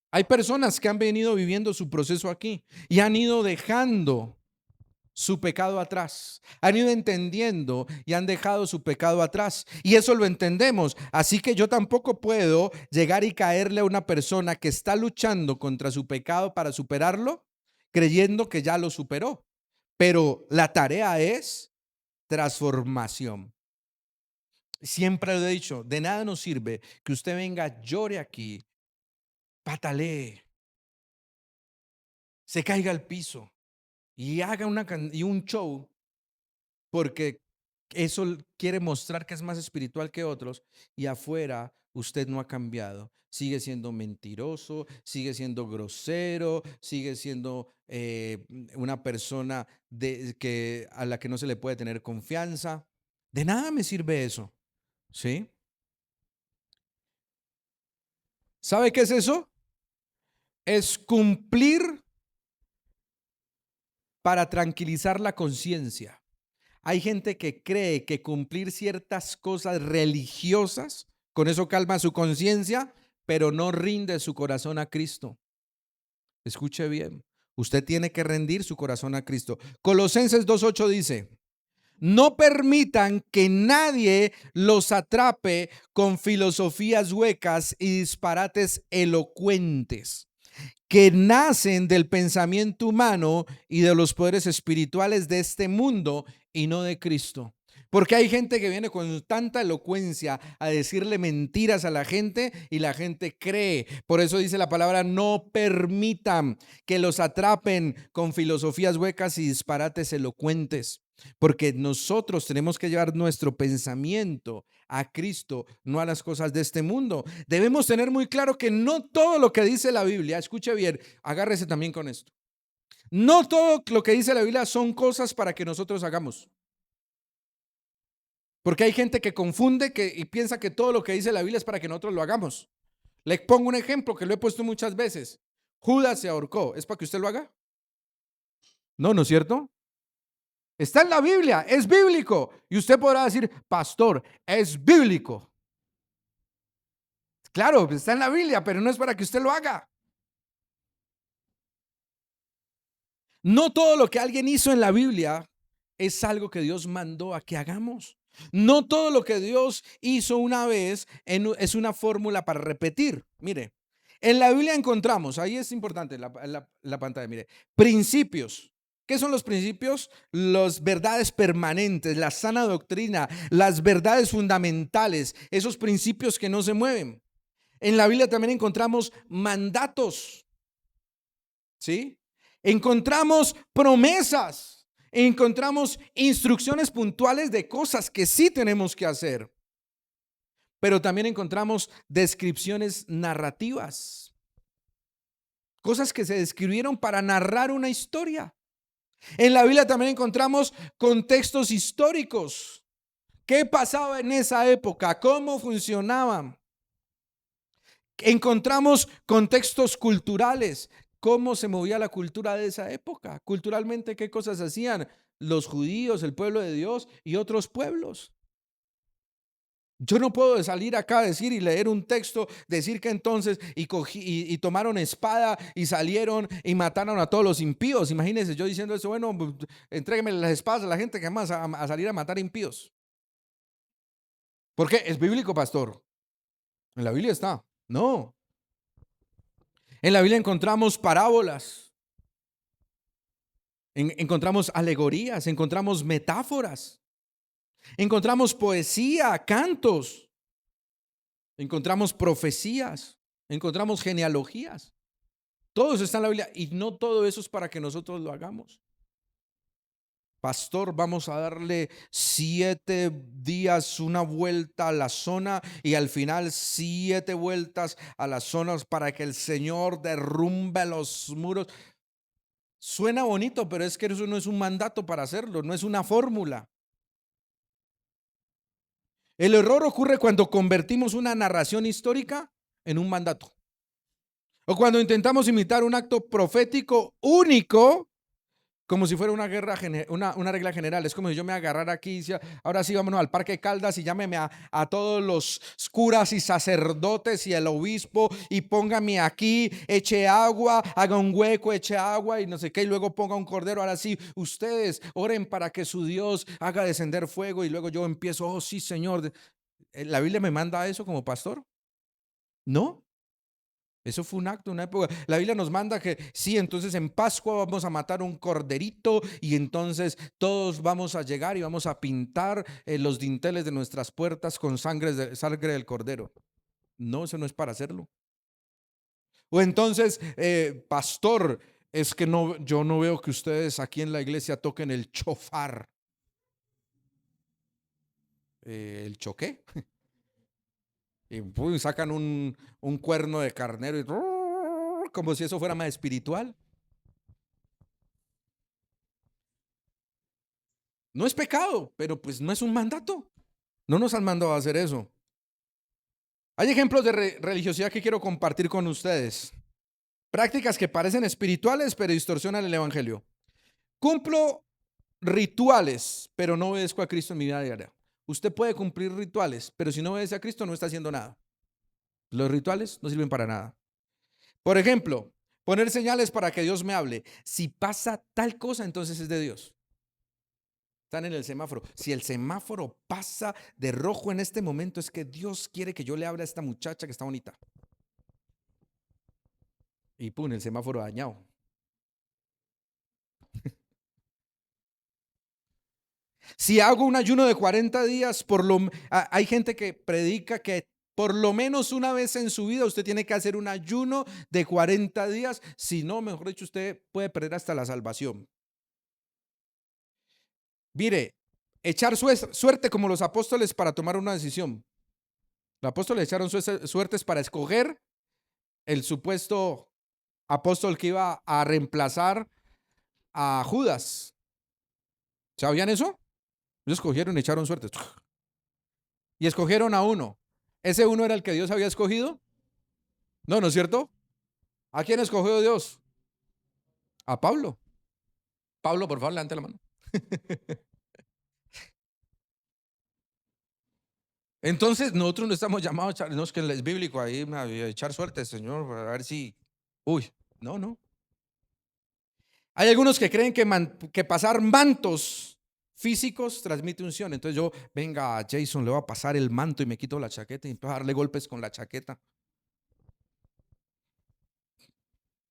Hay personas que han venido viviendo su proceso aquí y han ido dejando su pecado atrás. Han ido entendiendo y han dejado su pecado atrás. Y eso lo entendemos. Así que yo tampoco puedo llegar y caerle a una persona que está luchando contra su pecado para superarlo, creyendo que ya lo superó. Pero la tarea es transformación. Siempre lo he dicho, de nada nos sirve que usted venga, llore aquí, patalee, se caiga al piso y haga un show porque Eso quiere mostrar que es más espiritual que otros y afuera usted no ha cambiado. Sigue siendo mentiroso, sigue siendo grosero, sigue siendo una persona a la que no se le puede tener confianza. De nada me sirve eso, ¿sí? ¿Sabe qué es eso? Es cumplir para tranquilizar la conciencia. Hay gente que cree que cumplir ciertas cosas religiosas, con eso calma su conciencia, pero no rinde su corazón a Cristo. Escuche bien, usted tiene que rendir su corazón a Cristo. Colosenses 2:8 dice, no permitan que nadie los atrape con filosofías huecas y disparates elocuentes que nacen del pensamiento humano y de los poderes espirituales de este mundo y no de Cristo. Porque hay gente que viene con tanta elocuencia a decirle mentiras a la gente y la gente cree. Por eso dice la palabra, no permitan que los atrapen con filosofías huecas y disparates elocuentes. Porque nosotros tenemos que llevar nuestro pensamiento a Cristo, no a las cosas de este mundo. Debemos tener muy claro que no todo lo que dice la Biblia, escuche bien, agárrese también con esto. No todo lo que dice la Biblia son cosas para que nosotros hagamos. Porque hay gente que confunde y piensa que todo lo que dice la Biblia es para que nosotros lo hagamos. Le pongo un ejemplo que lo he puesto muchas veces. Judas se ahorcó, ¿es para que usted lo haga? No, ¿no es cierto? Está en la Biblia, es bíblico. Y usted podrá decir, pastor, es bíblico. Claro, está en la Biblia, pero no es para que usted lo haga. No todo lo que alguien hizo en la Biblia es algo que Dios mandó a que hagamos. No todo lo que Dios hizo una vez es una fórmula para repetir. Mire, en la Biblia encontramos, ahí es importante la pantalla, mire, principios. ¿Qué son los principios? Las verdades permanentes, la sana doctrina, las verdades fundamentales, esos principios que no se mueven. En la Biblia también encontramos mandatos, ¿sí? Encontramos promesas, encontramos instrucciones puntuales de cosas que sí tenemos que hacer, pero también encontramos descripciones narrativas, cosas que se describieron para narrar una historia. En la Biblia también encontramos contextos históricos. ¿Qué pasaba en esa época? ¿Cómo funcionaban? Encontramos contextos culturales, cómo se movía la cultura de esa época. Culturalmente, ¿qué cosas hacían los judíos, el pueblo de Dios y otros pueblos? Yo no puedo salir acá a decir y leer un texto, decir que entonces y tomaron espada y salieron y mataron a todos los impíos. Imagínense yo diciendo eso, bueno, entrégueme las espadas a la gente que más a salir a matar impíos. ¿Por qué? Es bíblico, pastor. En la Biblia está. No. En la Biblia encontramos parábolas. Encontramos alegorías, encontramos metáforas, encontramos poesía, cantos, encontramos profecías, encontramos genealogías. Todo eso está en la Biblia y no todo eso es para que nosotros lo hagamos. Pastor, vamos a darle 7 días una vuelta a la zona y al final 7 vueltas a las zonas para que el Señor derrumbe los muros. Suena bonito, pero es que eso no es un mandato para hacerlo, no es una fórmula. El error ocurre cuando convertimos una narración histórica en un mandato. O cuando intentamos imitar un acto profético único como si fuera una guerra, una regla general. Es como si yo me agarrara aquí y decía, ahora sí vámonos al Parque Caldas y llámeme a todos los curas y sacerdotes y el obispo y póngame aquí, eche agua, haga un hueco, eche agua y no sé qué, y luego ponga un cordero. Ahora sí, ustedes oren para que su Dios haga descender fuego y luego yo empiezo, oh sí, Señor. ¿La Biblia me manda a eso como pastor? No. Eso fue un acto, una época. La Biblia nos manda que sí, entonces en Pascua vamos a matar un corderito y entonces todos vamos a llegar y vamos a pintar los dinteles de nuestras puertas con sangre del cordero. No, eso no es para hacerlo. O entonces, pastor, es que no, yo no veo que ustedes aquí en la iglesia toquen el chofar. el choqué. Y sacan un cuerno de carnero y como si eso fuera más espiritual. No es pecado, pero pues no es un mandato. No nos han mandado a hacer eso. Hay ejemplos de religiosidad que quiero compartir con ustedes. Prácticas que parecen espirituales, pero distorsionan el evangelio. Cumplo rituales, pero no obedezco a Cristo en mi vida diaria. Usted puede cumplir rituales, pero si no obedece a Cristo no está haciendo nada. Los rituales no sirven para nada. Por ejemplo, poner señales para que Dios me hable. Si pasa tal cosa, entonces es de Dios. Están en el semáforo. Si el semáforo pasa de rojo en este momento, es que Dios quiere que yo le hable a esta muchacha que está bonita. Y pum, el semáforo dañado. Si hago un ayuno de 40 días, hay gente que predica que por lo menos una vez en su vida usted tiene que hacer un ayuno de 40 días. Si no, mejor dicho, usted puede perder hasta la salvación. Mire, echar suerte como los apóstoles para tomar una decisión. Los apóstoles echaron suertes para escoger el supuesto apóstol que iba a reemplazar a Judas. ¿Sabían eso? Ellos escogieron y echaron suertes. Y escogieron a uno. ¿Ese uno era el que Dios había escogido? No, ¿no es cierto? ¿A quién escogió Dios? A Pablo. Pablo, por favor, levante la mano. Entonces, nosotros no estamos llamados a echar, no es que es bíblico ahí, a echar suerte, Señor, a ver si. Uy, no. Hay algunos que creen que pasar mantos físicos transmite unción. Entonces yo, venga, Jason, le voy a pasar el manto y me quito la chaqueta y empiezo a darle golpes con la chaqueta.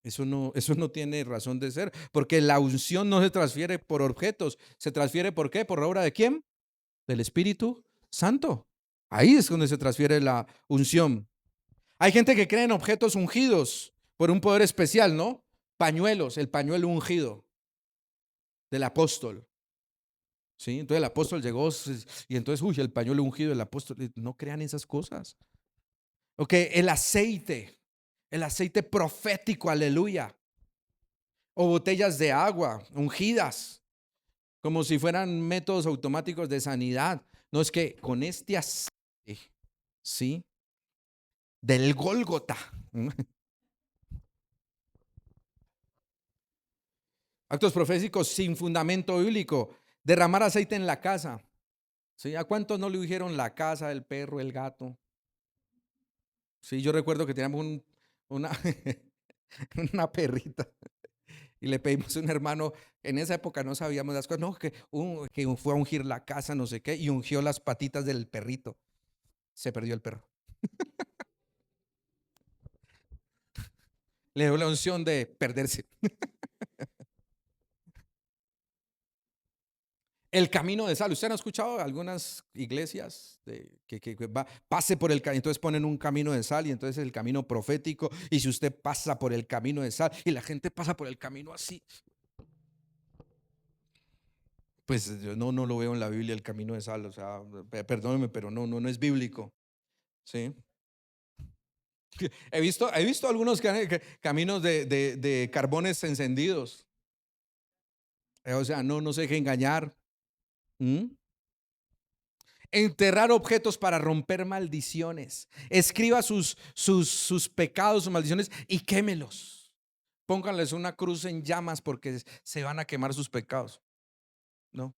Eso no tiene razón de ser, porque la unción no se transfiere por objetos. ¿Se transfiere por qué? ¿Por la obra de quién? Del Espíritu Santo. Ahí es donde se transfiere la unción. Hay gente que cree en objetos ungidos por un poder especial, ¿no? Pañuelos, el pañuelo ungido del apóstol. ¿Sí? Entonces el apóstol llegó y entonces, uy, el pañuelo ungido del apóstol. No crean esas cosas. Ok, el aceite profético, aleluya. O botellas de agua ungidas, como si fueran métodos automáticos de sanidad. No, es que con este aceite, ¿sí? Del Gólgota. Actos proféticos sin fundamento bíblico. Derramar aceite en la casa. ¿Sí? ¿A cuántos no le dijeron la casa, el perro, el gato? Sí, yo recuerdo que teníamos una, una perrita y le pedimos a un hermano, en esa época no sabíamos las cosas, no, que fue a ungir la casa, no sé qué, y ungió las patitas del perrito. Se perdió el perro. Le dio la unción de perderse. El camino de sal. ¿Usted ha escuchado algunas iglesias que pase por el camino? Entonces ponen un camino de sal y entonces el camino profético. Y si usted pasa por el camino de sal y la gente pasa por el camino así, pues yo no lo veo en la Biblia el camino de sal. O sea, perdóneme, pero no es bíblico. ¿Sí? He visto algunos caminos de carbones encendidos. O sea, no se deje engañar. ¿Mm? Enterrar objetos para romper maldiciones. Escriba sus pecados, sus maldiciones y quémelos. Pónganles una cruz en llamas porque se van a quemar sus pecados. No.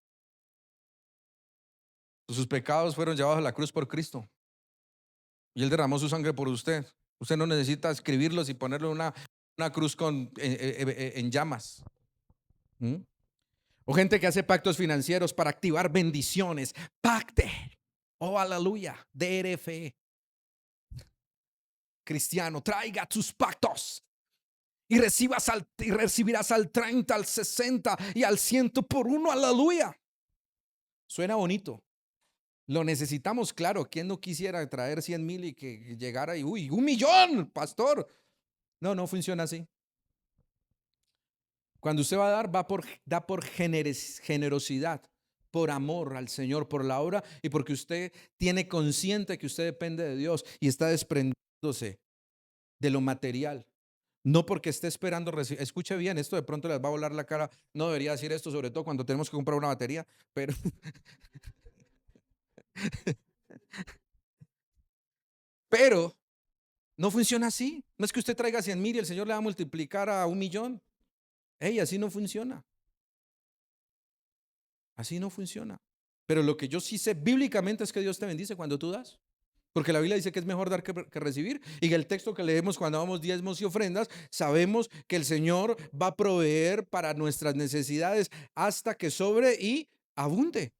Sus pecados fueron llevados a la cruz por Cristo. Y Él derramó su sangre por usted. Usted no necesita escribirlos y ponerle una cruz en llamas. ¿Mm? O gente que hace pactos financieros para activar bendiciones. Pacte. Oh, aleluya. DRF. Cristiano, traiga tus pactos. Y recibirás al 30, al 60 y al 100 por uno. Aleluya. Suena bonito. Lo necesitamos, claro. ¿Quién no quisiera traer 100,000 y que llegara y, uy, 1,000,000, pastor? No funciona así. Cuando usted va a dar, da por generosidad. por amor al Señor, por la obra y porque usted tiene consciente que usted depende de Dios y está desprendiéndose de lo material. No porque esté esperando recibir. Escuche bien, esto de pronto les va a volar la cara. No debería decir esto, sobre todo cuando tenemos que comprar una batería, pero, pero no funciona así. No es que usted traiga 100,000 y el Señor le va a multiplicar a 1,000,000. Ey, así no funciona. Así no funciona. Pero lo que yo sí sé bíblicamente es que Dios te bendice cuando tú das. Porque la Biblia dice que es mejor dar que recibir. Y en el texto que leemos cuando damos diezmos y ofrendas, sabemos que el Señor va a proveer para nuestras necesidades hasta que sobre y abunde.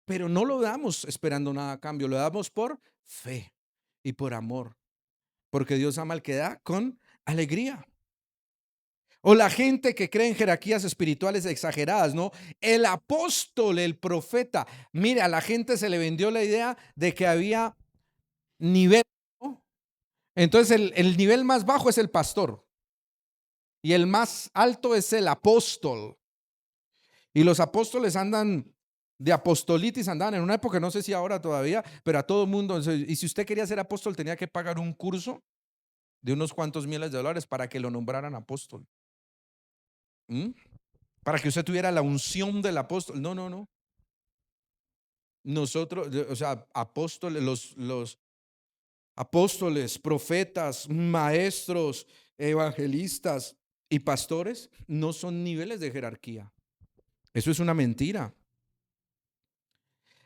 Pero no lo damos esperando nada a cambio, lo damos por fe y por amor. Porque Dios ama al que da con alegría. O la gente que cree en jerarquías espirituales exageradas, ¿no? El apóstol, el profeta. Mire, a la gente se le vendió la idea de que había nivel, ¿no? Entonces el nivel más bajo es el pastor y el más alto es el apóstol. Y los apóstoles andan de apostolitis, andaban en una época, no sé si ahora todavía, pero a todo mundo. Y si usted quería ser apóstol, tenía que pagar un curso de unos cuantos miles de dólares para que lo nombraran apóstol. ¿Mm? Para que usted tuviera la unción del apóstol. No, no, no. Nosotros, o sea, apóstoles, los apóstoles, profetas, maestros, evangelistas y pastores no son niveles de jerarquía. Eso es una mentira.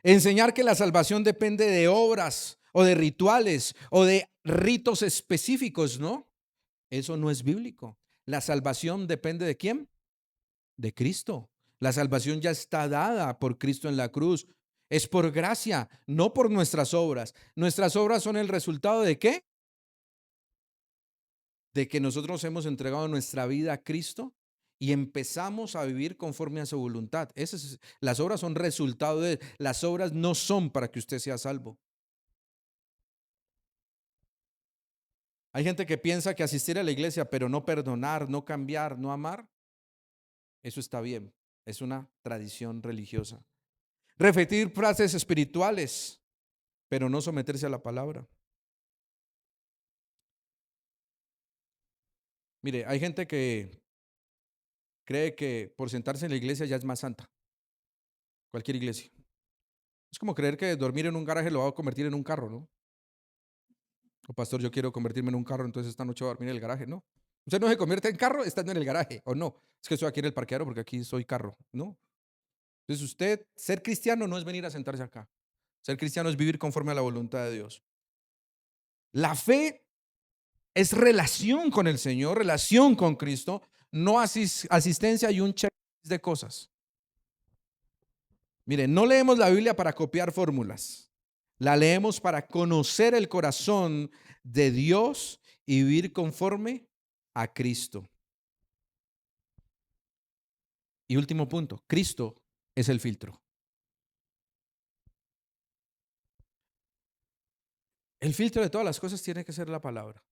Enseñar que la salvación depende de obras o de rituales o de ritos específicos, ¿no? Eso no es bíblico. La salvación depende ¿de quién? De Cristo. La salvación ya está dada por Cristo en la cruz. Es por gracia, no por nuestras obras. Nuestras obras son el resultado ¿de qué? De que nosotros hemos entregado nuestra vida a Cristo y empezamos a vivir conforme a su voluntad. Las obras son resultado de, las obras no son para que usted sea salvo. Hay gente que piensa que asistir a la iglesia, pero no perdonar, no cambiar, no amar, eso está bien. Es una tradición religiosa. Repetir frases espirituales, pero no someterse a la palabra. Mire, hay gente que cree que por sentarse en la iglesia ya es más santa. Cualquier iglesia. Es como creer que dormir en un garaje lo va a convertir en un carro, ¿no? O pastor, yo quiero convertirme en un carro, entonces esta noche voy a dormir en el garaje. No. Usted no se convierte en carro estando en el garaje, o no. Es que estoy aquí en el parqueadero porque aquí soy carro, ¿no? Entonces usted, ser cristiano no es venir a sentarse acá. Ser cristiano es vivir conforme a la voluntad de Dios. La fe es relación con el Señor, relación con Cristo, no asistencia y un checklist de cosas. Mire, no leemos la Biblia para copiar fórmulas. La leemos para conocer el corazón de Dios y vivir conforme a Cristo. Y último punto, Cristo es el filtro. El filtro de todas las cosas tiene que ser la palabra.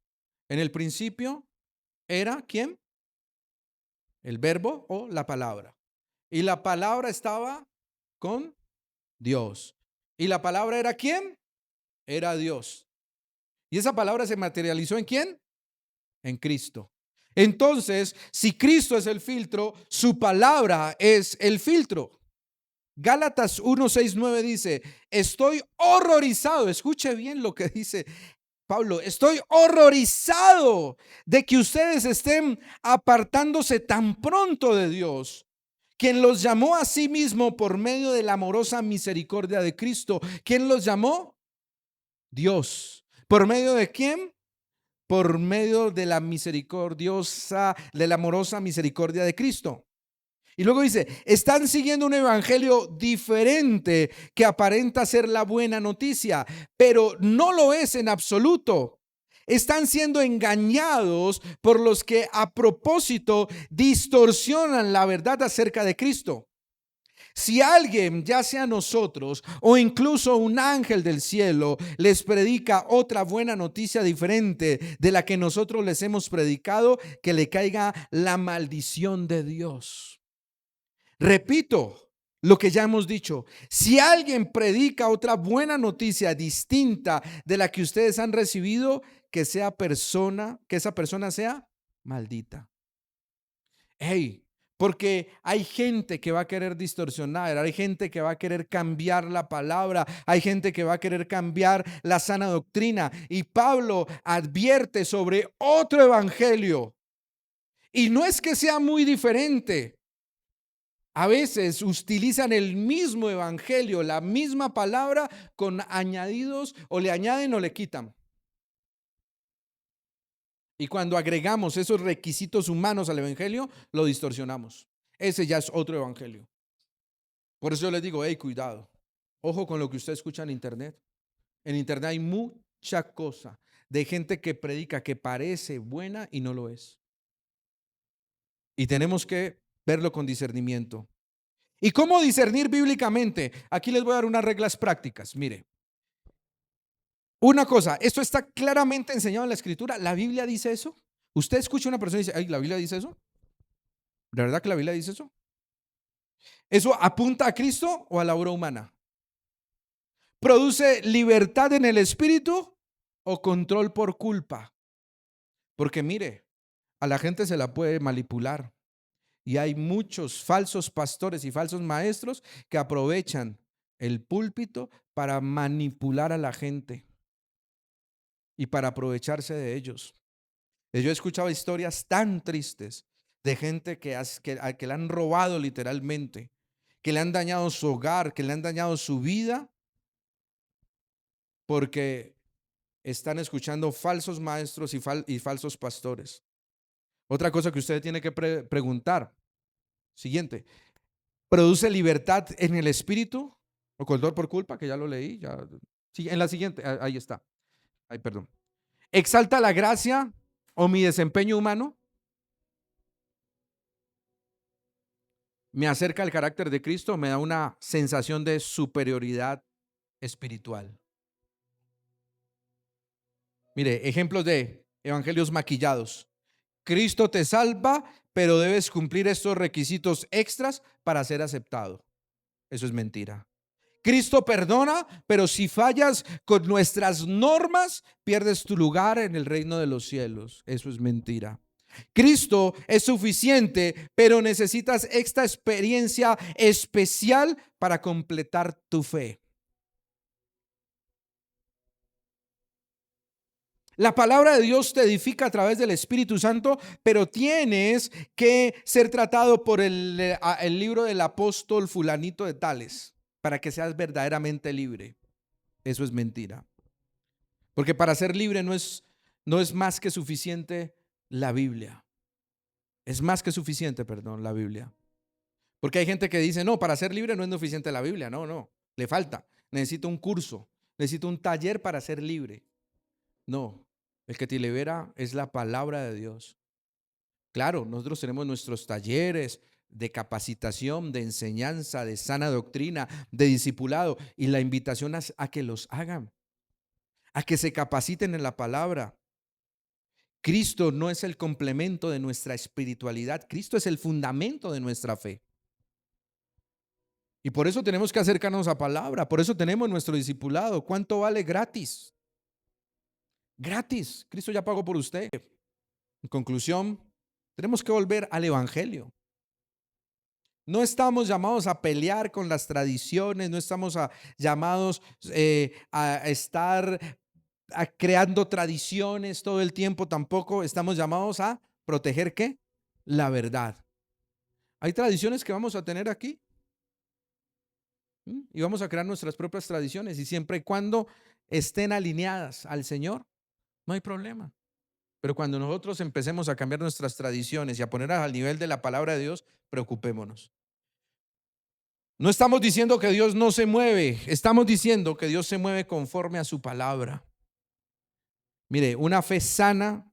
En el principio era ¿quién? El verbo o la palabra. Y la palabra estaba con Dios. ¿Y la palabra era quién? Era Dios. ¿Y esa palabra se materializó en quién? En Cristo. Entonces, si Cristo es el filtro, su palabra es el filtro. Gálatas 1:6-9 dice, estoy horrorizado, escuche bien lo que dice Pablo, estoy horrorizado de que ustedes estén apartándose tan pronto de Dios, quien los llamó a sí mismo por medio de la amorosa misericordia de Cristo. ¿Quién los llamó? Dios. ¿Por medio de quién? Por medio de la misericordiosa, de la amorosa misericordia de Cristo. Y luego dice, están siguiendo un evangelio diferente que aparenta ser la buena noticia, pero no lo es en absoluto. Están siendo engañados por los que a propósito distorsionan la verdad acerca de Cristo. Si alguien, ya sea nosotros o incluso un ángel del cielo, les predica otra buena noticia diferente de la que nosotros les hemos predicado, que le caiga la maldición de Dios. Repito, lo que ya hemos dicho. Si alguien predica otra buena noticia distinta de la que ustedes han recibido, que esa persona sea maldita. Hey, porque hay gente que va a querer distorsionar, hay gente que va a querer cambiar la palabra, hay gente que va a querer cambiar la sana doctrina. Y Pablo advierte sobre otro evangelio. Y no es que sea muy diferente. A veces utilizan el mismo evangelio, la misma palabra con añadidos, o le añaden o le quitan. Y cuando agregamos esos requisitos humanos al evangelio, lo distorsionamos. Ese ya es otro evangelio. Por eso yo les digo, hey, cuidado. Ojo con lo que usted escucha en internet. En internet hay mucha cosa de gente que predica que parece buena y no lo es. Y tenemos que verlo con discernimiento. ¿Y cómo discernir bíblicamente? Aquí les voy a dar unas reglas prácticas. Mire, una cosa, esto está claramente enseñado en la Escritura. ¿La Biblia dice eso? Usted escucha a una persona y dice, ay, ¿la Biblia dice eso? ¿De verdad que la Biblia dice eso? ¿Eso apunta a Cristo o a la obra humana? ¿Produce libertad en el espíritu o control por culpa? Porque mire, a la gente se la puede manipular y hay muchos falsos pastores y falsos maestros que aprovechan el púlpito para manipular a la gente y para aprovecharse de ellos. Yo he escuchado historias tan tristes de gente que le han robado literalmente, que le han dañado su hogar, que le han dañado su vida porque están escuchando falsos maestros y falsos pastores. Otra cosa que usted tiene que preguntar, siguiente, ¿produce libertad en el espíritu o control por culpa? Que ya lo leí, ya. Sí, en la siguiente, ahí está. Ay, perdón. ¿Exalta la gracia o mi desempeño humano? ¿Me acerca al carácter de Cristo? ¿Me da una sensación de superioridad espiritual? Mire, ejemplos de evangelios maquillados. Cristo te salva, pero debes cumplir estos requisitos extras para ser aceptado. Eso es mentira. Cristo perdona, pero si fallas con nuestras normas, pierdes tu lugar en el reino de los cielos. Eso es mentira. Cristo es suficiente, pero necesitas esta experiencia especial para completar tu fe. La palabra de Dios te edifica a través del Espíritu Santo, pero tienes que ser tratado por el libro del apóstol fulanito de tales para que seas verdaderamente libre. Eso es mentira. Porque para ser libre no es más que suficiente la Biblia. Es más que suficiente, perdón, la Biblia. Porque hay gente que dice, no, para ser libre no es suficiente la Biblia. No, no, le falta. Necesito un curso, necesito un taller para ser libre. No, el que te libera es la palabra de Dios. Claro, nosotros tenemos nuestros talleres de capacitación, de enseñanza, de sana doctrina, de discipulado, y la invitación es a que los hagan, a que se capaciten en la palabra. Cristo no es el complemento de nuestra espiritualidad, Cristo es el fundamento de nuestra fe. Y por eso tenemos que acercarnos a palabra, por eso tenemos nuestro discipulado. ¿Cuánto vale? Gratis. Gratis. Cristo ya pagó por usted. En conclusión, tenemos que volver al evangelio. No estamos llamados a pelear con las tradiciones, no estamos llamados a estar creando tradiciones todo el tiempo, tampoco estamos llamados a proteger ¿qué? La verdad. Hay tradiciones que vamos a tener aquí y vamos a crear nuestras propias tradiciones, y siempre y cuando estén alineadas al Señor, no hay problema. Pero cuando nosotros empecemos a cambiar nuestras tradiciones y a ponerlas al nivel de la palabra de Dios, preocupémonos. No estamos diciendo que Dios no se mueve, estamos diciendo que Dios se mueve conforme a su palabra. Mire, una fe sana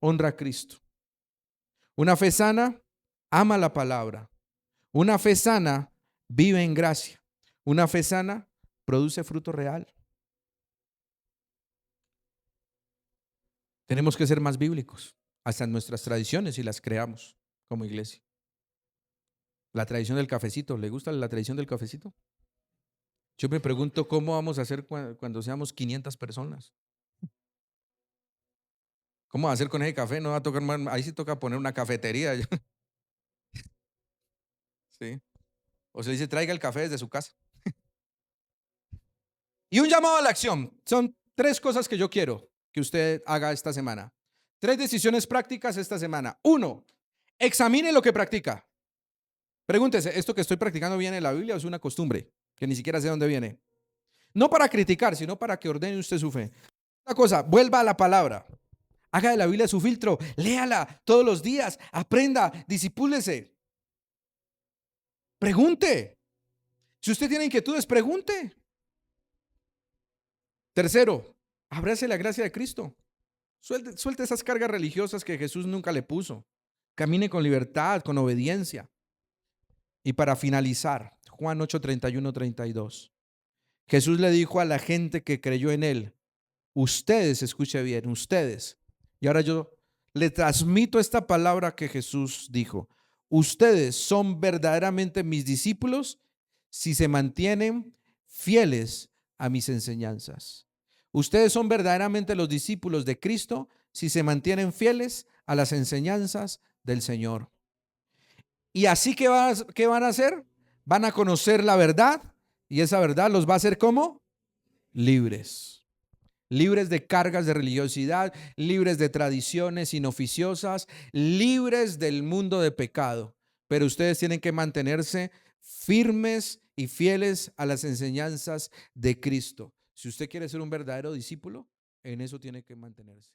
honra a Cristo. Una fe sana ama la palabra. Una fe sana vive en gracia. Una fe sana produce fruto real. Tenemos que ser más bíblicos, hasta en nuestras tradiciones, y las creamos como iglesia. La tradición del cafecito. ¿Le gusta la tradición del cafecito? Yo me pregunto cómo vamos a hacer cuando seamos 500 personas. ¿Cómo va a hacer con ese café? No va a tocar más, ahí sí toca poner una cafetería. Sí. O se dice, traiga el café desde su casa. Y un llamado a la acción. Son 3 cosas que yo quiero que usted haga esta semana. 3 decisiones prácticas esta semana. 1, examine lo que practica. Pregúntese, ¿esto que estoy practicando viene de la Biblia o es una costumbre que ni siquiera sé dónde viene? No para criticar, sino para que ordene usted su fe. Una cosa, vuelva a la palabra. Haga de la Biblia su filtro. Léala todos los días. Aprenda, disipúlese. Pregunte. Si usted tiene inquietudes, pregunte. Tercero, abrace la gracia de Cristo. Suelte esas cargas religiosas que Jesús nunca le puso. Camine con libertad, con obediencia. Y para finalizar, Juan 8, 31, 32. Jesús le dijo a la gente que creyó en él, ustedes, escuche bien, ustedes. Y ahora yo le transmito esta palabra que Jesús dijo. Ustedes son verdaderamente mis discípulos si se mantienen fieles a mis enseñanzas. Ustedes son verdaderamente los discípulos de Cristo si se mantienen fieles a las enseñanzas del Señor. Y así ¿qué van a hacer? Van a conocer la verdad y esa verdad los va a hacer como libres. Libres de cargas de religiosidad, libres de tradiciones inoficiosas, libres del mundo de pecado. Pero ustedes tienen que mantenerse firmes y fieles a las enseñanzas de Cristo. Si usted quiere ser un verdadero discípulo, en eso tiene que mantenerse.